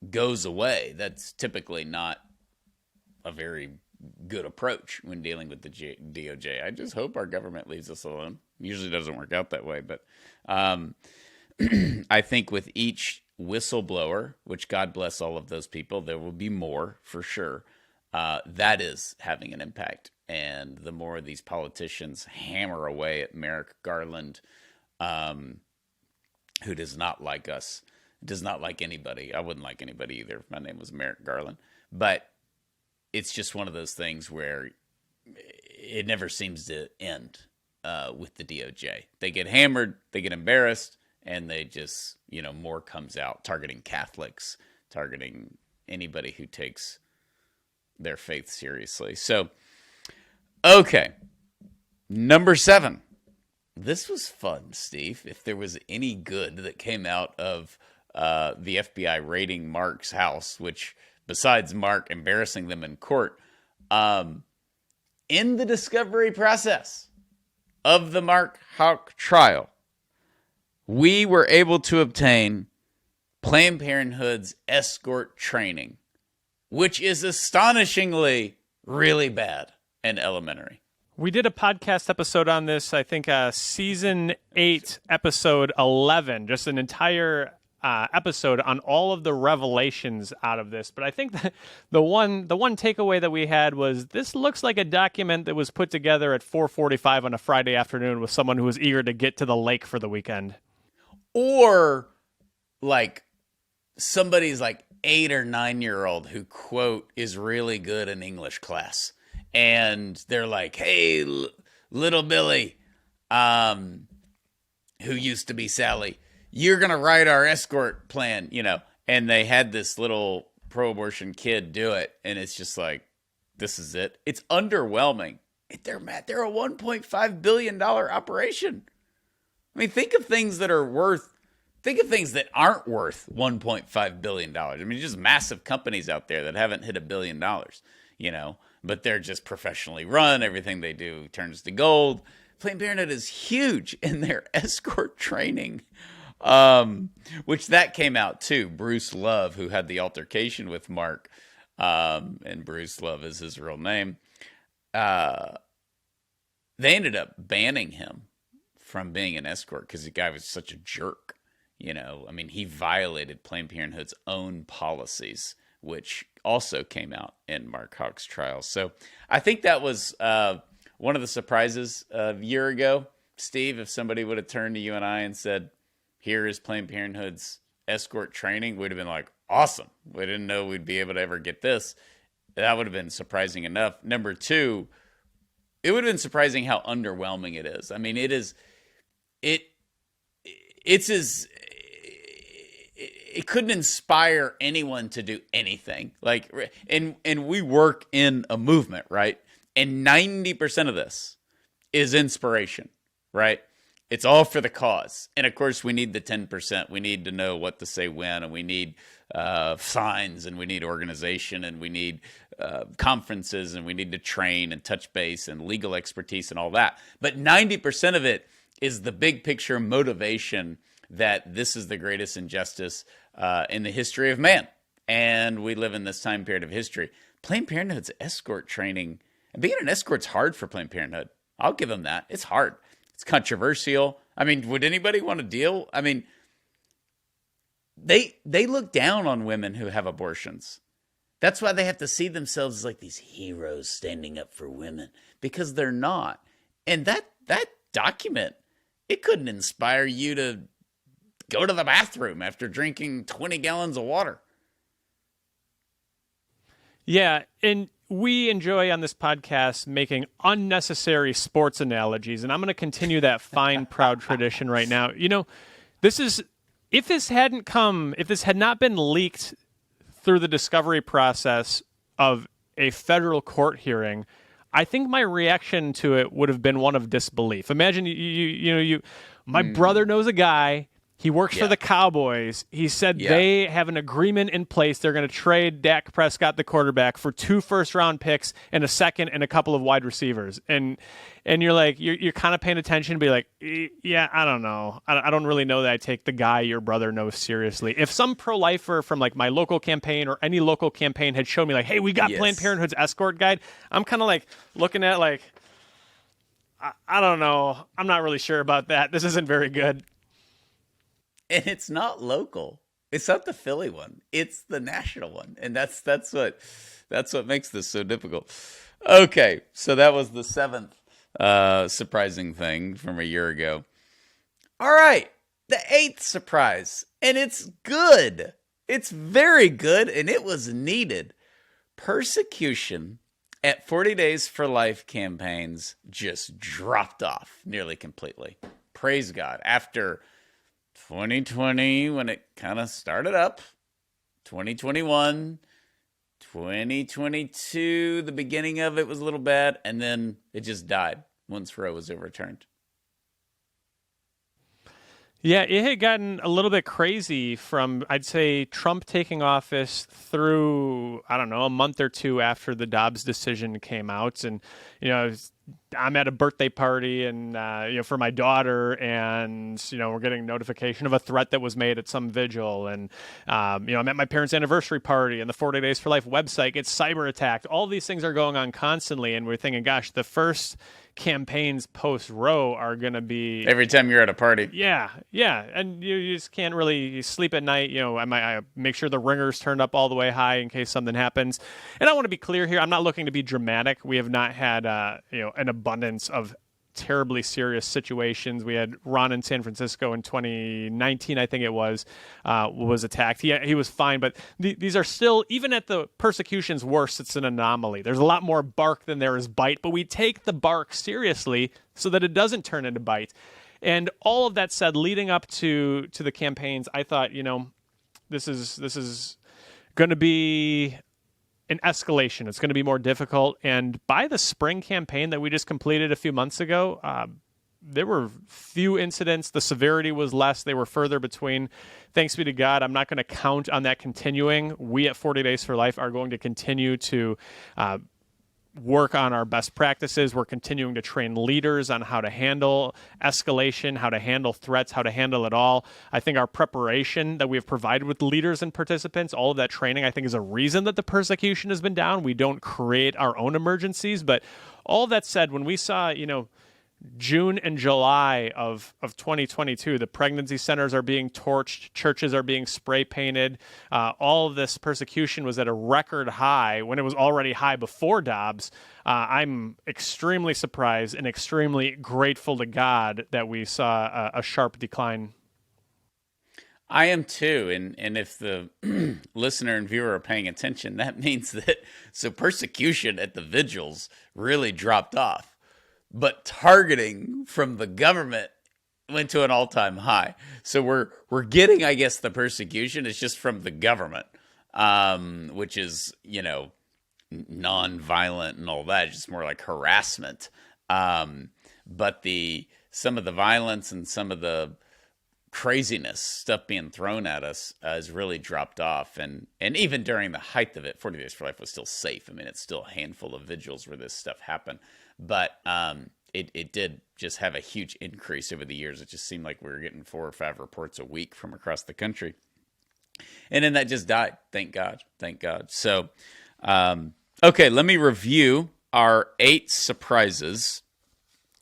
goes away. That's typically not a very good approach when dealing with the DOJ. I just hope our government leaves us alone. Usually doesn't work out that way, but I think with each whistleblower, which God bless all of those people, there will be more for sure. That is having an impact. And the more these politicians hammer away at Merrick Garland, who does not like us, does not like anybody. I wouldn't like anybody either if my name was Merrick Garland. But it's just one of those things where it never seems to end with the DOJ. They get hammered, they get embarrassed, and they just, more comes out targeting Catholics, targeting anybody who takes their faith seriously. So, okay. Number 7. This was fun, Steve. If there was any good that came out of the FBI raiding Mark's house, which besides Mark embarrassing them in court, in the discovery process of the Mark Houck trial, we were able to obtain Planned Parenthood's escort training, which is astonishingly really bad and elementary. We did a podcast episode on this, I think season 8, episode 11, just an entire episode on all of the revelations out of this. But I think that the one takeaway that we had was this looks like a document that was put together at 4:45 on a Friday afternoon with someone who was eager to get to the lake for the weekend. Or like somebody's like 8 or 9-year-old who, quote, is really good in English class. And they're like, hey, little Billy, who used to be Sally, you're going to write our escort plan, And they had this little pro-abortion kid do it. And it's just like, this is it. It's underwhelming. They're a $1.5 billion operation. I mean, think of things that aren't worth $1.5 billion. I mean, just massive companies out there that haven't hit $1 billion, but they're just professionally run. Everything they do turns to gold. Planned Parenthood is huge in their escort training, which that came out too. Bruce Love, who had the altercation with Mark, and Bruce Love is his real name, they ended up banning him from being an escort because the guy was such a jerk. I mean, he violated Planned Parenthood's own policies, which also came out in Mark Houck's trial. So I think that was one of the surprises a year ago, Steve, if somebody would have turned to you and I and said, here is Planned Parenthood's escort training, we'd have been like, awesome. We didn't know we'd be able to ever get this. That would have been surprising enough. Number two, it would have been surprising how underwhelming it is. I mean, it couldn't inspire anyone to do anything. And we work in a movement, right? And 90% of this is inspiration, right? It's all for the cause. And of course, we need the 10%. We need to know what to say when, and we need signs, and we need organization, and we need conferences, and we need to train and touch base and legal expertise and all that. But 90% of it is the big picture motivation that this is the greatest injustice in the history of man. And we live in this time period of history. Planned Parenthood's escort training, and being an escort's hard for Planned Parenthood. I'll give them that. It's hard. It's controversial. I mean, would anybody want to deal? I mean, they look down on women who have abortions. That's why they have to see themselves as like these heroes standing up for women, because they're not. And that document, it couldn't inspire you to go to the bathroom after drinking 20 gallons of water. Yeah, and we enjoy on this podcast making unnecessary sports analogies, and I'm going to continue that fine, proud tradition right now. If this had not been leaked through the discovery process of a federal court hearing, I think my reaction to it would have been one of disbelief. Imagine my brother knows a guy. He works for the Cowboys. He said they have an agreement in place. They're going to trade Dak Prescott, the quarterback, for 2 first-round picks and a second and a couple of wide receivers. And you're like, you're kind of paying attention and be like, yeah, I don't know. I don't really know that I take the guy your brother knows seriously. If some pro-lifer from like my local campaign or any local campaign had shown me like, hey, we got Planned Parenthood's escort guide, I'm kind of like looking at like, I don't know. I'm not really sure about that. This isn't very good. And it's not local. It's not the Philly one. It's the national one. And that's what makes this so difficult. Okay, so that was the 7th surprising thing from a year ago. All right, the 8th surprise. And it's good. It's very good, and it was needed. Persecution at 40 Days for Life campaigns just dropped off nearly completely. Praise God. After 2020, when it kind of started up, 2021, 2022, the beginning of it was a little bad, and then it just died once Roe was overturned. Yeah, it had gotten a little bit crazy from, I'd say, Trump taking office through, I don't know, a month or two after the Dobbs decision came out. And, I'm at a birthday party and, for my daughter, and, we're getting notification of a threat that was made at some vigil. And, I'm at my parents' anniversary party, and the 40 Days for Life website gets cyber attacked. All these things are going on constantly. And we're thinking, gosh, the first campaigns post-Roe are going to be... Every time you're at a party. Yeah. And you just can't really sleep at night. I make sure the ringers turned up all the way high in case something happens. And I want to be clear here. I'm not looking to be dramatic. We have not had, an abundance of terribly serious situations. We had Ron in San Francisco in 2019, I think it was attacked. He was fine, but these are still, even at the persecution's worst, it's an anomaly. There's a lot more bark than there is bite, but we take the bark seriously so that it doesn't turn into bite. And all of that said, leading up to the campaigns, I thought, this is going to be an escalation. It's going to be more difficult. And by the spring campaign that we just completed a few months ago, there were few incidents. The severity was less. They were further between. Thanks be to God. I'm not going to count on that continuing. We at 40 Days for Life are going to continue to work on our best practices. We're continuing to train leaders on how to handle escalation, how to handle threats, how to handle it all. I think our preparation that we have provided with leaders and participants, all of that training, I think is a reason that the persecution has been down. We don't create our own emergencies. But all that said, when we saw, June and July of 2022, the pregnancy centers are being torched, churches are being spray painted. All of this persecution was at a record high when it was already high before Dobbs. I'm extremely surprised and extremely grateful to God that we saw a sharp decline. I am too, and if the listener and viewer are paying attention, that means that persecution at the vigils really dropped off. But targeting from the government went to an all-time high. So we're getting, I guess, the persecution is just from the government, which is, non-violent and all that. It's just more like harassment. But some of the violence and some of the craziness, stuff being thrown at us, has really dropped off. And even during the height of it, 40 Days for Life was still safe. I mean, it's still a handful of vigils where this stuff happened. But it did just have a huge increase over the years. It just seemed like we were getting 4 or 5 reports a week from across the country. And then that just died. Thank God. Thank God. So, okay, let me review our 8 surprises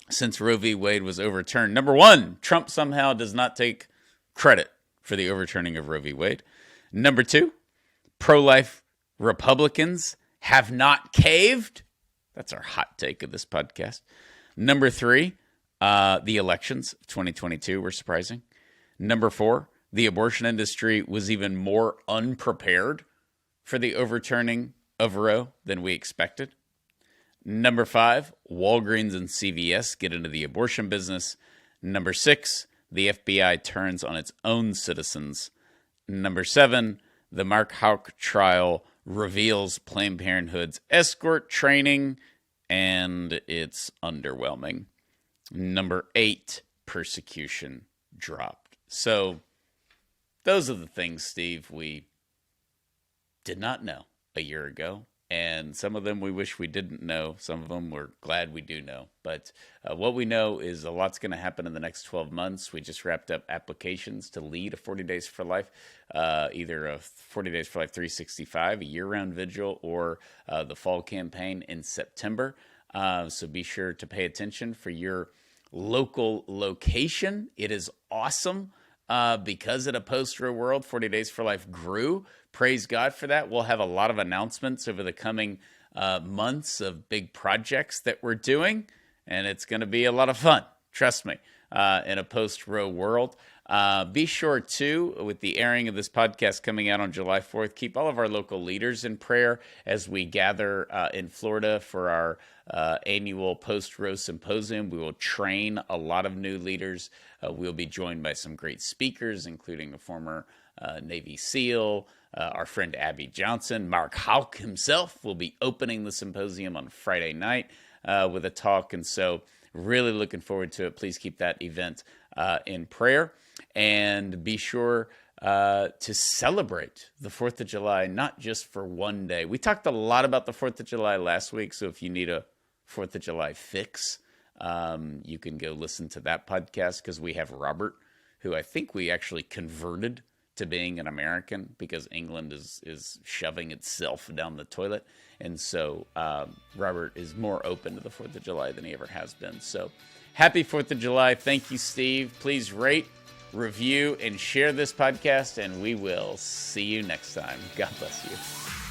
since Roe v. Wade was overturned. Number 1, Trump somehow does not take credit for the overturning of Roe v. Wade. Number 2, pro-life Republicans have not caved. That's our hot take of this podcast. Number 3, the elections of 2022 were surprising. Number 4, the abortion industry was even more unprepared for the overturning of Roe than we expected. Number 5, Walgreens and CVS get into the abortion business. Number 6, the FBI turns on its own citizens. Number 7, the Mark Houck trial reveals Planned Parenthood's escort training, and it's underwhelming. Number 8, persecution dropped. So those are the things, Steve, we did not know a year ago. And some of them we wish we didn't know. Some of them we're glad we do know. But what we know is a lot's going to happen in the next 12 months. We just wrapped up applications to lead a 40 Days for Life, either a 40 Days for Life 365, a year-round vigil, or the fall campaign in September. So be sure to pay attention for your local location. It is awesome because in a post-Roe world, 40 Days for Life grew. Praise God for that. We'll have a lot of announcements over the coming months of big projects that we're doing, and it's going to be a lot of fun. Trust me, in a post-Roe world. Be sure, too, with the airing of this podcast coming out on July 4th, keep all of our local leaders in prayer as we gather in Florida for our annual Post-Roe Symposium. We will train a lot of new leaders. We'll be joined by some great speakers, including a former Navy SEAL, our friend Abby Johnson. Mark Houck himself will be opening the symposium on Friday night with a talk. And so really looking forward to it. Please keep that event in prayer. And be sure to celebrate the 4th of July, not just for one day. We talked a lot about the 4th of July last week, so if you need a 4th of July fix, you can go listen to that podcast because we have Robert, who I think we actually converted to being an American because England is shoving itself down the toilet. And so Robert is more open to the 4th of July than he ever has been. So happy 4th of July. Thank you, Steve. Please rate, review, and share this podcast, and we will see you next time. God bless you.